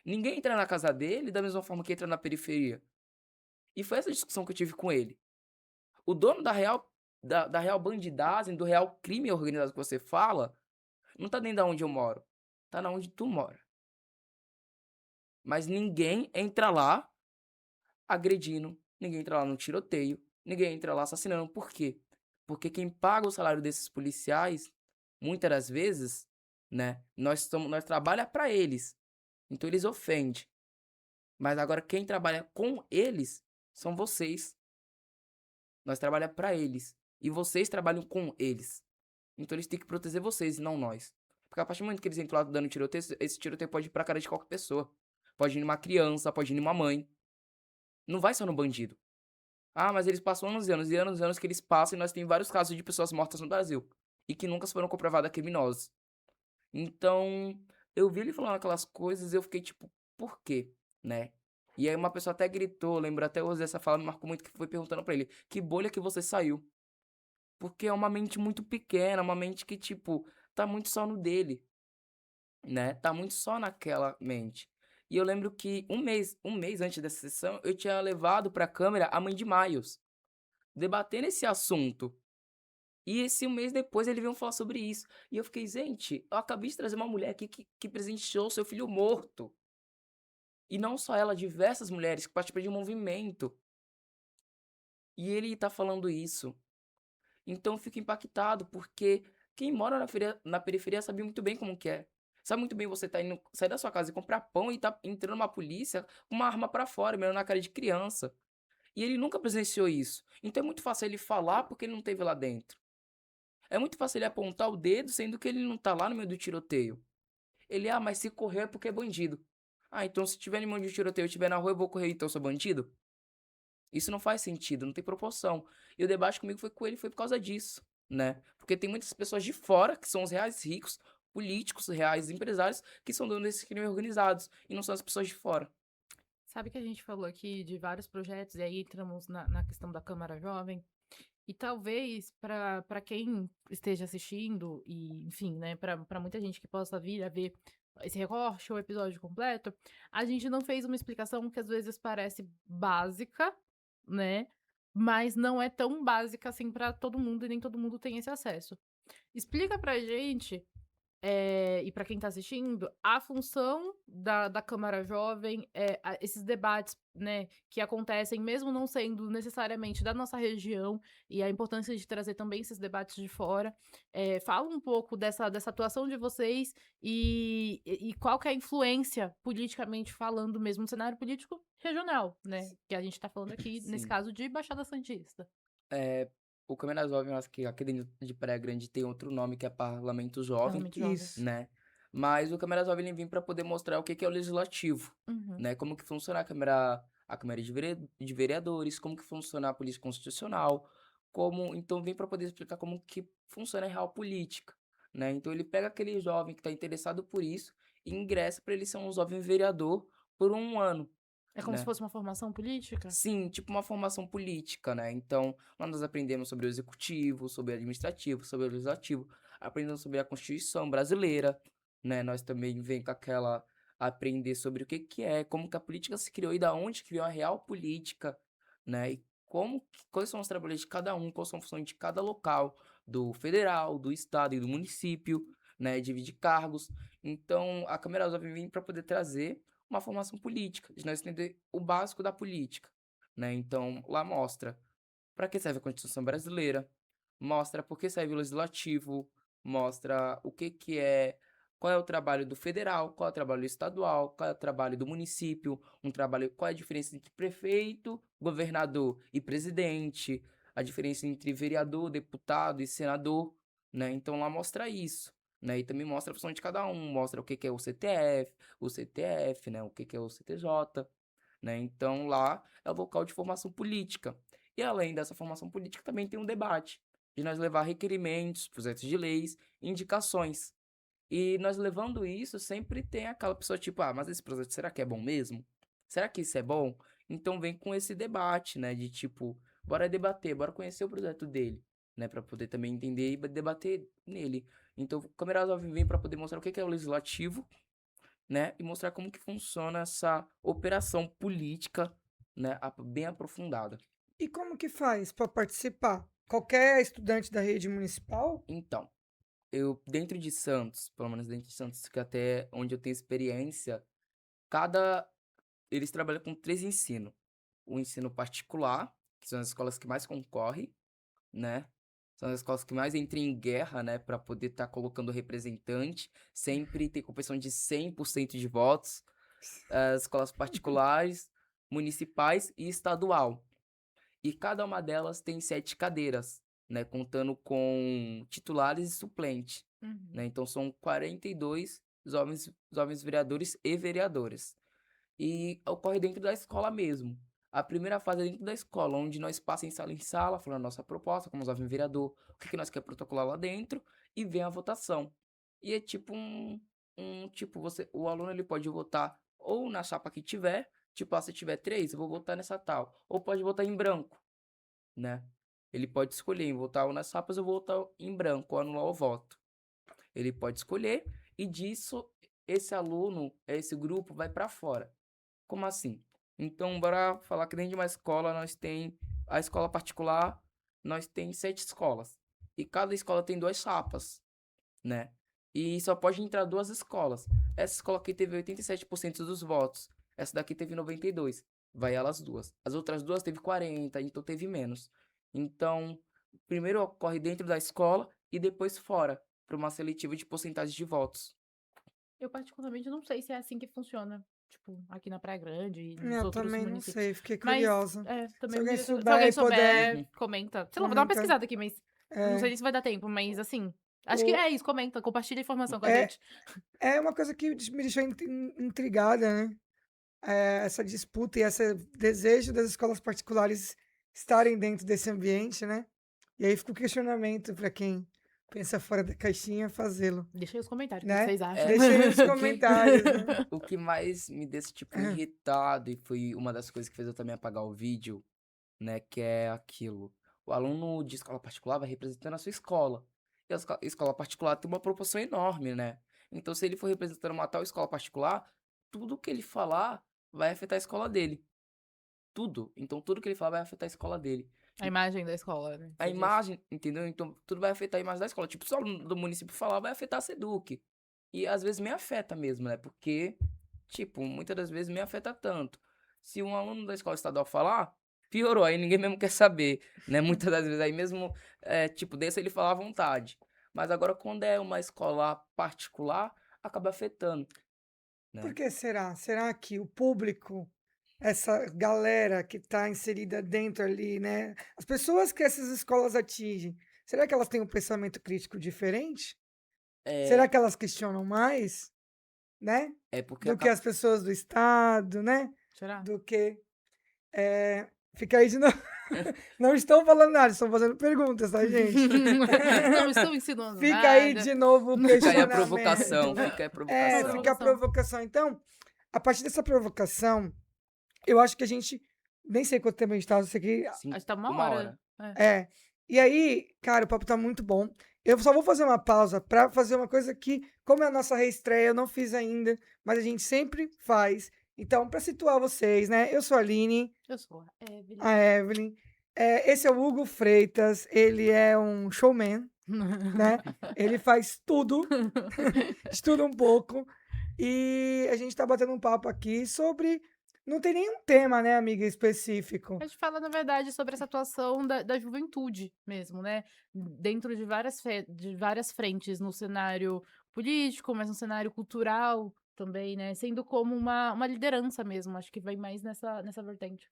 [SPEAKER 3] Ninguém entra na casa dele da mesma forma que entra na periferia. E foi essa discussão que eu tive com ele. O dono da real bandidagem, do real crime organizado que você fala, não tá nem da onde eu moro. Tá na onde tu mora. Mas ninguém entra lá agredindo, ninguém entra lá no tiroteio, ninguém entra lá assassinando. Por quê? Porque quem paga o salário desses policiais, muitas das vezes, né, nós trabalha para eles. Então eles ofendem. Mas agora quem trabalha com eles são vocês. Nós trabalhamos para eles. E vocês trabalham com eles. Então eles têm que proteger vocês e não nós. Porque a partir do momento que eles entram lá dando tiroteio, esse tiroteio pode ir pra cara de qualquer pessoa. Pode ir numa criança, pode ir numa mãe. Não vai só no bandido. Ah, mas eles passam anos e anos e anos e anos que eles passam e nós temos vários casos de pessoas mortas no Brasil. E que nunca foram comprovadas criminosos. Então, eu vi ele falando aquelas coisas e eu fiquei tipo, por quê? Né? E aí uma pessoa até gritou, lembro até hoje dessa fala, me marcou muito, que foi perguntando pra ele, que bolha que você saiu? Porque é uma mente muito pequena, uma mente que, tipo, tá muito só no dele, né? Tá muito só naquela mente. E eu lembro que um mês antes dessa sessão, eu tinha levado pra câmera a mãe de Miles, debatendo esse assunto. E esse um mês depois ele veio falar sobre isso. E eu fiquei, gente, eu acabei de trazer uma mulher aqui que presenteou seu filho morto. E não só ela, diversas mulheres que participam de um movimento. E ele tá falando isso. Então eu fico impactado, porque quem mora na periferia sabe muito bem como que é. Sabe muito bem você tá indo, sair da sua casa e comprar pão e tá entrando uma polícia com uma arma pra fora, mirando na cara de criança. E ele nunca presenciou isso. Então é muito fácil ele falar porque ele não teve lá dentro. É muito fácil ele apontar o dedo, sendo que ele não tá lá no meio do tiroteio. Ele, mas se correr é porque é bandido. Ah, então se tiver no meio de tiroteio e estiver na rua, eu vou correr, então eu sou bandido? Isso não faz sentido, não tem proporção. E o debate comigo foi com ele, foi por causa disso, né? Porque tem muitas pessoas de fora, que são os reais ricos, políticos, reais empresários, que são donos desses crimes organizados, e não são as pessoas de fora.
[SPEAKER 2] Sabe que a gente falou aqui de vários projetos, e aí entramos na questão da Câmara Jovem, e talvez para quem esteja assistindo, e enfim, né, para muita gente que possa vir a ver esse recorte ou episódio completo, a gente não fez uma explicação que às vezes parece básica, né, mas não é tão básica assim para todo mundo e nem todo mundo tem esse acesso. Explica pra gente e para quem está assistindo, a função da Câmara Jovem, esses debates, né, que acontecem, mesmo não sendo necessariamente da nossa região, e a importância de trazer também esses debates de fora. Fala um pouco dessa atuação de vocês e qual que é a influência, politicamente falando mesmo, no cenário político regional, né? Que a gente está falando aqui, nesse
[SPEAKER 3] Sim.
[SPEAKER 2] caso, de Baixada Santista.
[SPEAKER 3] O Câmara Jovem, eu acho que aqui dentro de Praia Grande tem outro nome, que é Parlamento Jovem,
[SPEAKER 2] Parlamento Jovem.
[SPEAKER 1] Isso.
[SPEAKER 3] né? Mas o Câmara Jovem ele vem para poder mostrar o que que é o legislativo,
[SPEAKER 2] Uhum.
[SPEAKER 3] né? Como que funciona a Câmara de Vereadores, como que funciona a Polícia Constitucional, então vem para poder explicar como que funciona a real política, né? Então ele pega aquele jovem que está interessado por isso e ingressa para ele ser um jovem vereador por um ano.
[SPEAKER 2] É como se
[SPEAKER 3] né?
[SPEAKER 2] fosse uma formação política?
[SPEAKER 3] Sim, tipo uma formação política, né? Então, lá nós aprendemos sobre o executivo, sobre o administrativo, sobre o legislativo, aprendemos sobre a Constituição brasileira, né? Nós também vem com aquela aprender sobre o que que é, como que a política se criou e da onde que veio a real política, né? E quais são os trabalhos de cada um, quais são as funções de cada local, do federal, do estado e do município, né? Dividir cargos. Então, a Câmara vem para poder trazer uma formação política, de nós entender o básico da política, né? Então, lá mostra para que serve a Constituição brasileira, mostra por que serve o legislativo, mostra o que que é, qual é o trabalho do federal, qual é o trabalho estadual, qual é o trabalho do município, qual é a diferença entre prefeito, governador e presidente, a diferença entre vereador, deputado e senador, né? Então lá mostra isso. Né, e também mostra a função de cada um, mostra o que que é o CTF, o CTF, né, o que que é o CTJ, né? Então lá é o local de formação política. E além dessa formação política, também tem um debate de nós levar requerimentos, projetos de leis, indicações. E nós levando isso, sempre tem aquela pessoa tipo, mas esse projeto será que é bom mesmo? Será que isso é bom? Então vem com esse debate, né, de tipo, bora debater, bora conhecer o projeto dele, né, para poder também entender e debater nele. Então, o Câmara vem para poder mostrar o que que é o legislativo, né, e mostrar como que funciona essa operação política, né, bem aprofundada.
[SPEAKER 1] E como que faz para participar? Qualquer estudante da rede municipal?
[SPEAKER 3] Então, eu dentro de Santos, pelo menos dentro de Santos, que até onde eu tenho experiência, cada eles trabalham com 3 ensinos. O ensino particular, que são as escolas que mais concorrem, né? São as escolas que mais entram em guerra, né, para poder estar colocando representante, sempre tem competição de 100% de votos. As escolas particulares, municipais e estadual. E cada uma delas tem 7 cadeiras, né, contando com titulares e suplentes,
[SPEAKER 2] Uhum.
[SPEAKER 3] né? Então são 42 jovens vereadores e vereadoras. E ocorre dentro da escola mesmo. A primeira fase é dentro da escola, onde nós passamos em sala, falando a nossa proposta, como jovem vereador, o que que nós quer protocolar lá dentro, e vem a votação. E é tipo o aluno ele pode votar ou na chapa que tiver, tipo, se tiver 3, eu vou votar nessa tal. Ou pode votar em branco, né? Ele pode escolher em votar ou nas chapas, eu vou votar em branco, ou anular o voto. Ele pode escolher, e disso, esse grupo vai para fora. Como assim? Então, bora falar que dentro de uma escola nós tem a escola particular, nós tem 7 escolas. E cada escola tem 2 chapas, né? E só pode entrar 2 escolas. Essa escola aqui teve 87% dos votos. Essa daqui teve 92. Vai elas duas. As outras duas teve 40, então teve menos. Então, primeiro ocorre dentro da escola e depois fora, para uma seletiva de porcentagem de votos.
[SPEAKER 2] Eu particularmente não sei se é assim que funciona, tipo, aqui na Praia Grande e nos
[SPEAKER 1] Eu
[SPEAKER 2] outros
[SPEAKER 1] também não
[SPEAKER 2] municípios.
[SPEAKER 1] sei, fiquei
[SPEAKER 2] Mas,
[SPEAKER 1] curiosa.
[SPEAKER 2] também
[SPEAKER 1] Se alguém
[SPEAKER 2] se
[SPEAKER 1] souber
[SPEAKER 2] alguém
[SPEAKER 1] e puder,
[SPEAKER 2] souber,
[SPEAKER 3] Uhum.
[SPEAKER 2] comenta. Sei lá, vou dar uma
[SPEAKER 1] comenta.
[SPEAKER 2] pesquisada aqui, mas não sei
[SPEAKER 1] É,
[SPEAKER 2] se vai dar tempo, mas assim, acho que
[SPEAKER 1] o,
[SPEAKER 2] é isso, comenta, compartilha a informação com a
[SPEAKER 1] é,
[SPEAKER 2] gente.
[SPEAKER 1] é uma coisa que me deixou intrigada, né? Essa disputa e esse desejo das escolas particulares estarem dentro desse ambiente, né? E aí fica o questionamento para quem pensa fora da caixinha fazê-lo,
[SPEAKER 2] Deixa aí os comentários, o que
[SPEAKER 1] né?
[SPEAKER 2] vocês acham.
[SPEAKER 3] É,
[SPEAKER 1] Deixa aí nos
[SPEAKER 3] o que,
[SPEAKER 1] comentários, né?
[SPEAKER 3] o que mais me deixa, tipo,
[SPEAKER 1] É.
[SPEAKER 3] irritado, e foi uma das coisas que fez eu também apagar o vídeo, né, que é aquilo. O aluno de escola particular vai representando a sua escola. E a escola particular tem uma proporção enorme, né? Então, se ele for representando uma tal escola particular, tudo que ele falar vai afetar a escola dele. Tudo. Então, tudo que ele falar vai afetar a escola dele.
[SPEAKER 2] A imagem da escola, né?
[SPEAKER 3] A
[SPEAKER 2] Você diz.
[SPEAKER 3] imagem, entendeu? Então, tudo vai afetar a imagem da escola. Tipo, se o aluno do município falar, vai afetar a SEDUC. E às vezes me afeta mesmo, né? Porque, tipo, muitas das vezes me afeta tanto. Se um aluno da escola estadual falar, piorou, aí ninguém mesmo quer saber, né? Muitas das vezes, aí mesmo, tipo, deixa ele falar à vontade. Mas agora, quando é uma escola particular, acaba afetando,
[SPEAKER 1] Por
[SPEAKER 3] né?
[SPEAKER 1] que será? Será que o público, essa galera que está inserida dentro ali, né? As pessoas que essas escolas atingem, será que elas têm um pensamento crítico diferente? Será
[SPEAKER 3] É,
[SPEAKER 1] que elas questionam mais, né?
[SPEAKER 3] é porque
[SPEAKER 1] Do que as pessoas do estado, né?
[SPEAKER 2] Será?
[SPEAKER 1] Do que. Fica aí de novo. Não estou falando nada, estou fazendo perguntas, tá, gente?
[SPEAKER 2] Não estou ensinando
[SPEAKER 1] Fica aí
[SPEAKER 2] nada.
[SPEAKER 1] de novo o
[SPEAKER 3] fica aí a
[SPEAKER 1] questionamento.
[SPEAKER 3] provocação, fica aí a
[SPEAKER 1] É,
[SPEAKER 3] provocação.
[SPEAKER 1] fica a
[SPEAKER 2] Provocação.
[SPEAKER 1] provocação. Então, a partir dessa provocação, eu acho que a gente, nem sei quanto tempo a gente tá, eu sei que
[SPEAKER 2] Acho que tá uma
[SPEAKER 3] Uma
[SPEAKER 2] hora.
[SPEAKER 3] hora.
[SPEAKER 2] É.
[SPEAKER 1] é. E aí, cara, o papo tá muito bom. Eu só vou fazer uma pausa pra fazer uma coisa que, como é a nossa reestreia, eu não fiz ainda, mas a gente sempre faz. Então, pra situar vocês, né? Eu sou a Aline,
[SPEAKER 2] Eu sou a Evelyn.
[SPEAKER 1] a Evelyn. Esse é o Hugo Freitas, ele é um showman, né? Ele faz tudo, estuda um pouco. E a gente tá batendo um papo aqui sobre. Não tem nenhum tema, né, amiga, específico.
[SPEAKER 2] A gente fala, na verdade, sobre essa atuação da juventude mesmo, né? Dentro de várias frentes, no cenário político, mas no cenário cultural também, né? Sendo como uma liderança mesmo. Acho que vai mais nessa vertente.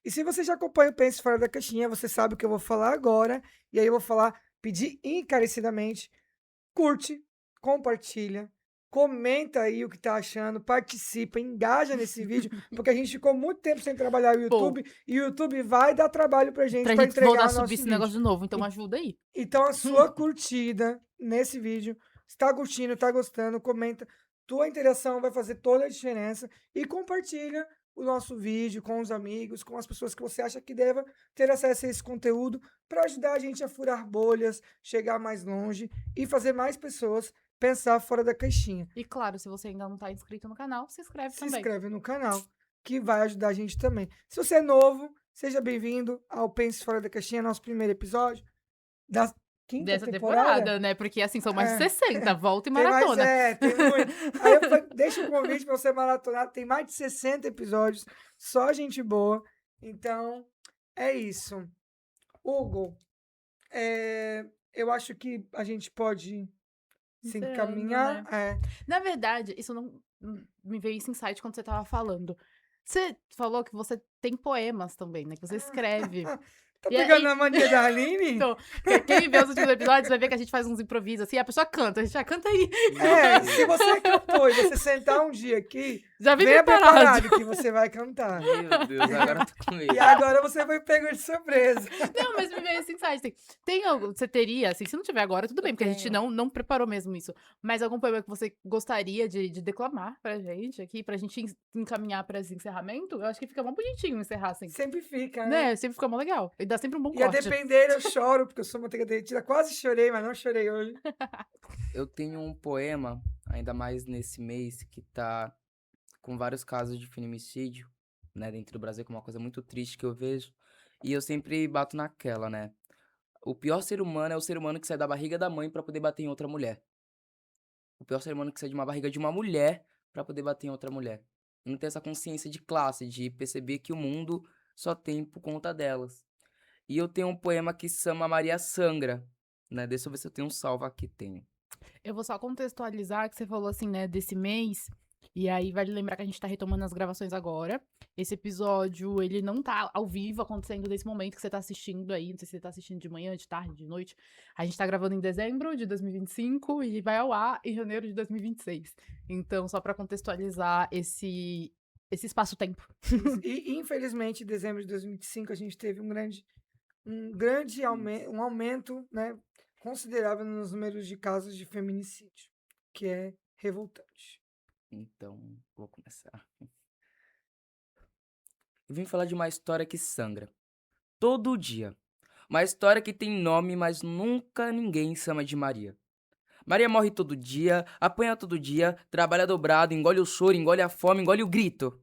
[SPEAKER 1] E se você já acompanha o Pense Fora da Caixinha, você sabe o que eu vou falar agora. E aí eu vou falar, pedir encarecidamente, curte, compartilha, comenta aí o que tá achando, participa, engaja nesse vídeo, porque a gente ficou muito tempo sem trabalhar o
[SPEAKER 2] Pô,
[SPEAKER 1] YouTube e o YouTube vai dar trabalho pra gente
[SPEAKER 2] pra
[SPEAKER 1] para
[SPEAKER 2] gente voltar
[SPEAKER 1] entregar
[SPEAKER 2] a
[SPEAKER 1] o
[SPEAKER 2] subir
[SPEAKER 1] nosso
[SPEAKER 2] esse
[SPEAKER 1] vídeo.
[SPEAKER 2] negócio de novo, então ajuda aí.
[SPEAKER 1] Então a sua curtida nesse vídeo, está curtindo, está gostando, comenta. Tua interação vai fazer toda a diferença e compartilha o nosso vídeo com os amigos, com as pessoas que você acha que deva ter acesso a esse conteúdo para ajudar a gente a furar bolhas, chegar mais longe e fazer mais pessoas pensar fora da caixinha.
[SPEAKER 2] E claro, se você ainda não tá inscrito no canal, se inscreve
[SPEAKER 1] Se
[SPEAKER 2] também.
[SPEAKER 1] inscreve no canal, que vai ajudar a gente também. Se você é novo, seja bem-vindo ao Pense Fora da Caixinha, nosso primeiro episódio da quinta
[SPEAKER 2] Dessa
[SPEAKER 1] temporada.
[SPEAKER 2] temporada, né? Porque assim, são mais de
[SPEAKER 1] É.
[SPEAKER 2] 60, volta e
[SPEAKER 1] Tem mais,
[SPEAKER 2] maratona.
[SPEAKER 1] tem muito. Aí eu falei, deixa o convite pra você maratonar. Tem mais de 60 episódios, só gente boa. Então, é isso. Hugo, eu acho que a gente pode se
[SPEAKER 2] Encerrando,
[SPEAKER 1] encaminhar.
[SPEAKER 2] né? Na verdade, isso não me veio esse insight quando você tava falando. Você falou que você tem poemas também, né? Que você escreve.
[SPEAKER 1] Tá
[SPEAKER 2] E
[SPEAKER 1] pegando
[SPEAKER 2] aí,
[SPEAKER 1] a mania da Aline?
[SPEAKER 2] então, quem vê os últimos episódios vai ver que a gente faz uns improvisos assim, a pessoa canta, a gente já canta aí.
[SPEAKER 1] Se você cantou e você sentar um dia aqui,
[SPEAKER 2] Já vem
[SPEAKER 1] venha
[SPEAKER 2] preparado.
[SPEAKER 1] preparado que você vai cantar.
[SPEAKER 3] Meu Deus, agora eu tô com medo.
[SPEAKER 1] E agora você foi pego de surpresa.
[SPEAKER 2] Não, mas me veio esse insight. Assim, tem algo, você teria, assim, se não tiver agora, tudo bem, porque a gente
[SPEAKER 1] tenho.
[SPEAKER 2] não preparou mesmo isso. Mas algum poema que você gostaria de declamar pra gente aqui, pra gente encaminhar pra esse encerramento? Eu acho que fica mó bonitinho encerrar assim.
[SPEAKER 1] Sempre fica, né?
[SPEAKER 2] Né? Sempre fica mó legal. E dá sempre um bom
[SPEAKER 1] E a
[SPEAKER 2] corte.
[SPEAKER 1] depender, eu choro, porque eu sou manteiga derretida. Quase chorei, mas não chorei hoje.
[SPEAKER 3] Eu tenho um poema, ainda mais nesse mês, que tá com vários casos de feminicídio, né, dentro do Brasil, que é uma coisa muito triste que eu vejo. E eu sempre bato naquela, né? O pior ser humano é o ser humano que sai da barriga da mãe pra poder bater em outra mulher. O pior ser humano que sai de uma barriga de uma mulher pra poder bater em outra mulher. Não tem essa consciência de classe, de perceber que o mundo só tem por conta delas. E eu tenho um poema que se chama Maria Sangra, né? Deixa eu ver se eu tenho um salvo aqui, tenho.
[SPEAKER 2] Eu vou só contextualizar que você falou assim, né, desse mês. E aí vale lembrar que a gente tá retomando as gravações agora. Esse episódio, ele não tá ao vivo acontecendo nesse momento que você tá assistindo aí. Não sei se você tá assistindo de manhã, de tarde, de noite. A gente tá gravando em dezembro de 2025 e vai ao ar em janeiro de 2026. Então, só pra contextualizar esse espaço-tempo.
[SPEAKER 1] E, infelizmente, em dezembro de 2025, a gente teve um aumento, né, considerável nos números de casos de feminicídio, que é revoltante.
[SPEAKER 3] Então, vou começar. Eu vim falar de uma história que sangra. Todo dia. Uma história que tem nome, mas nunca ninguém chama de Maria. Maria morre todo dia, apanha todo dia, trabalha dobrado, engole o choro, engole a fome, engole o grito.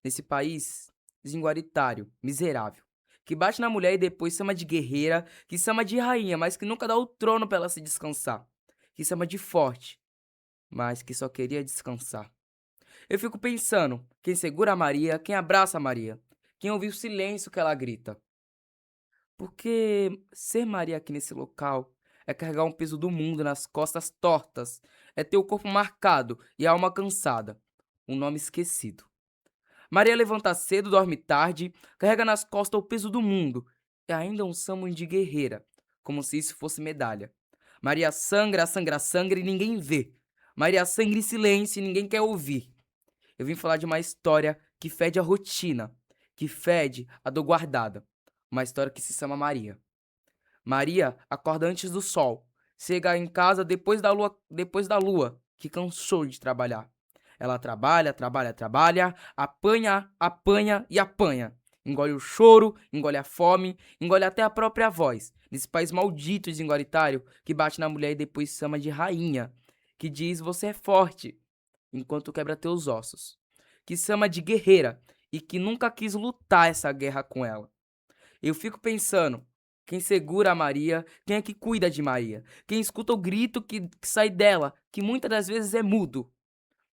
[SPEAKER 3] Nesse país desigualitário, miserável, que bate na mulher e depois chama de guerreira, que chama de rainha, mas que nunca dá o trono pra ela se descansar, que chama de forte, mas que só queria descansar. Eu fico pensando, quem segura a Maria, quem abraça a Maria, quem ouve o silêncio que ela grita. Porque ser Maria aqui nesse local é carregar um peso do mundo nas costas tortas, é ter o corpo marcado e a alma cansada, um nome esquecido. Maria levanta cedo, dorme tarde, carrega nas costas o peso do mundo e ainda um samum de guerreira, como se isso fosse medalha. Maria sangra, sangra, sangra e ninguém vê. Maria sangra em silêncio e ninguém quer ouvir. Eu vim falar de uma história que fede a rotina, que fede a dor guardada. Uma história que se chama Maria. Maria acorda antes do sol, chega em casa depois da lua, que cansou de trabalhar. Ela trabalha, trabalha, trabalha, apanha, apanha e apanha. Engole o choro, engole a fome, engole até a própria voz. Nesse país maldito e desigualitário que bate na mulher e depois chama de rainha. Que diz você é forte, enquanto quebra teus ossos. Que chama de guerreira e que nunca quis lutar essa guerra com ela. Eu fico pensando, quem segura a Maria, quem é que cuida de Maria? Quem escuta o grito que sai dela, que muitas das vezes é mudo.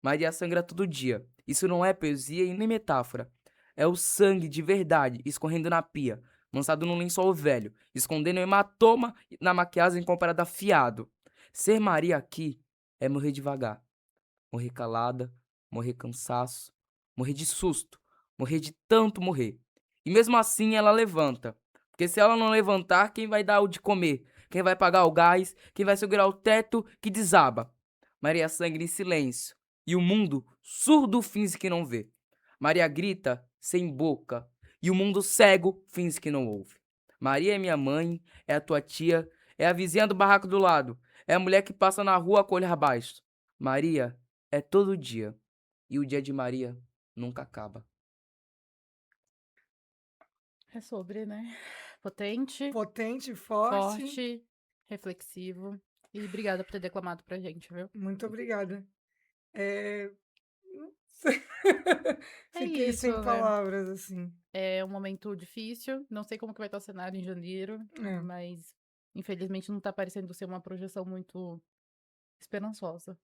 [SPEAKER 3] Maria sangra todo dia. Isso não é poesia e nem metáfora. É o sangue de verdade escorrendo na pia, lançado num lençol velho, escondendo um hematoma na maquiagem comparada a fiado. Ser Maria aqui é morrer devagar, morrer calada, morrer cansaço, morrer de susto, morrer de tanto morrer. E mesmo assim ela levanta. Porque se ela não levantar, quem vai dar o de comer? Quem vai pagar o gás? Quem vai segurar o teto que desaba? Maria sangra em silêncio. E o mundo surdo finge que não vê. Maria grita sem boca. E o mundo cego finge que não ouve. Maria é minha mãe, é a tua tia, é a vizinha do barraco do lado, é a mulher que passa na rua com o olhar baixo. Maria é todo dia. E o dia de Maria nunca acaba.
[SPEAKER 2] É sobre, né? Potente,
[SPEAKER 1] Potente, forte.
[SPEAKER 2] forte, reflexivo. E obrigada por ter declamado pra gente, viu?
[SPEAKER 1] Muito obrigada. É...
[SPEAKER 2] É
[SPEAKER 1] Fiquei
[SPEAKER 2] isso,
[SPEAKER 1] sem
[SPEAKER 2] né?
[SPEAKER 1] palavras, assim.
[SPEAKER 2] É um momento difícil. Não sei como que vai estar o cenário em janeiro,
[SPEAKER 1] É.
[SPEAKER 2] mas infelizmente não tá parecendo ser uma projeção muito esperançosa.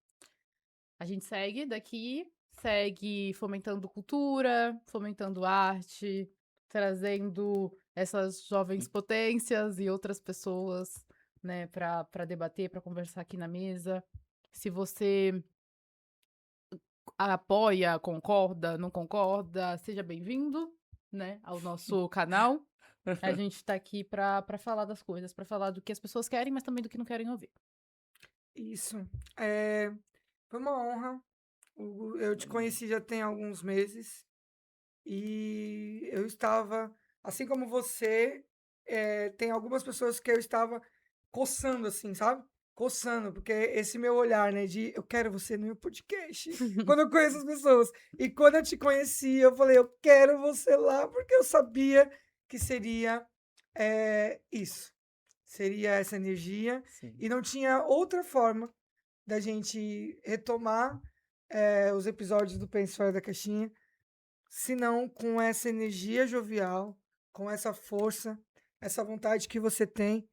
[SPEAKER 2] A gente segue daqui, segue fomentando cultura, fomentando arte, trazendo essas jovens potências e outras pessoas, né, para debater, para conversar aqui na mesa. Se você apoia, concorda, não concorda, seja bem-vindo, né, ao nosso canal. A gente está aqui para falar das coisas, para falar do que as pessoas querem, mas também do que não querem ouvir.
[SPEAKER 1] Isso. Foi uma honra. Hugo. Eu te conheci já tem alguns meses e eu estava, assim como você, tem algumas pessoas que eu estava coçando, assim, sabe? Coçando, porque esse meu olhar, né, de eu quero você no meu podcast, quando eu conheço as pessoas. E quando eu te conheci, eu falei, eu quero você lá, porque eu sabia que seria isso. Seria essa energia.
[SPEAKER 3] Sim.
[SPEAKER 1] E não tinha outra forma da gente retomar os episódios do Pense Fora da Caixinha, se não com essa energia jovial, com essa força, essa vontade que você tem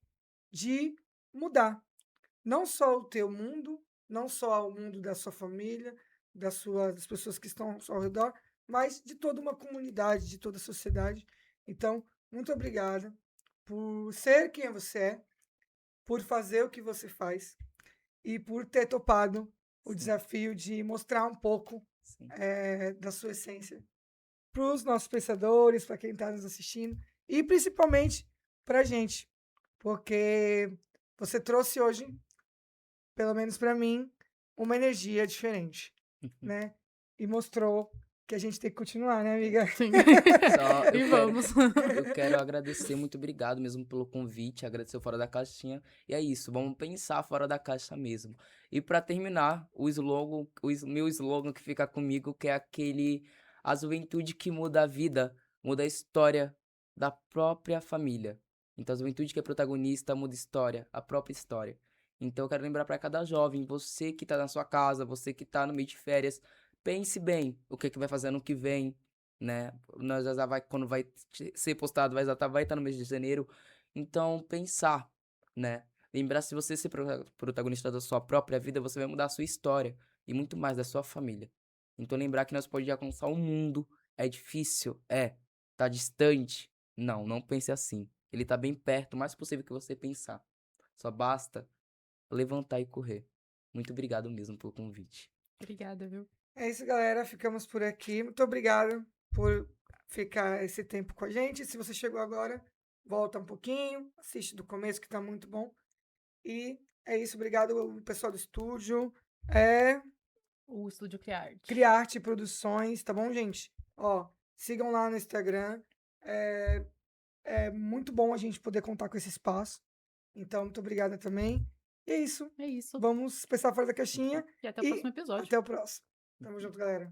[SPEAKER 1] de mudar. Não só o teu mundo, não só o mundo da sua família, das pessoas que estão ao seu redor, mas de toda uma comunidade, de toda a sociedade. Então, muito obrigada por ser quem você é, por fazer o que você faz e por ter topado o
[SPEAKER 3] Sim,
[SPEAKER 1] desafio de mostrar um pouco
[SPEAKER 3] sim.
[SPEAKER 1] da sua essência para os nossos pensadores, para quem está nos assistindo e principalmente para a gente, porque você trouxe hoje, pelo menos para mim, uma energia diferente, né? E mostrou que a gente tem que continuar, né, amiga?
[SPEAKER 2] Sim.
[SPEAKER 3] Só
[SPEAKER 2] E vamos.
[SPEAKER 3] eu quero agradecer, muito obrigado mesmo pelo convite, agradecer o Fora da Caixinha. E é isso, vamos pensar fora da caixa mesmo. E pra terminar, o slogan, meu slogan que fica comigo, que é aquele: a juventude que muda a vida, muda a história da própria família. Então a juventude que é protagonista muda a história, a própria história. Então eu quero lembrar pra cada jovem, você que tá na sua casa, você que tá no meio de férias, pense bem o que que vai fazer ano que vem, né? Nós já vai, quando vai ser postado, vai estar no mês de janeiro. Então, pensar, né? Lembrar, se você ser protagonista da sua própria vida, você vai mudar a sua história e muito mais da sua família. Então, lembrar que nós podemos alcançar o mundo é difícil, tá distante. Não, não pense assim. Ele tá bem perto, o mais possível que você pensar. Só basta levantar e correr. Muito obrigado mesmo pelo convite.
[SPEAKER 2] Obrigada, viu?
[SPEAKER 1] É isso, galera. Ficamos por aqui. Muito obrigado por ficar esse tempo com a gente. Se você chegou agora, volta um pouquinho, assiste do começo que tá muito bom. E é isso. Obrigado ao pessoal do estúdio.
[SPEAKER 2] O Estúdio Criarte.
[SPEAKER 1] Criarte Produções, tá bom, gente? Ó, sigam lá no Instagram. É muito bom a gente poder contar com esse espaço. Então, muito obrigada também. E é isso.
[SPEAKER 2] É isso.
[SPEAKER 1] Vamos pensar fora da caixinha
[SPEAKER 2] E até o
[SPEAKER 1] e
[SPEAKER 2] próximo episódio.
[SPEAKER 1] até o próximo. Tamo junto, galera.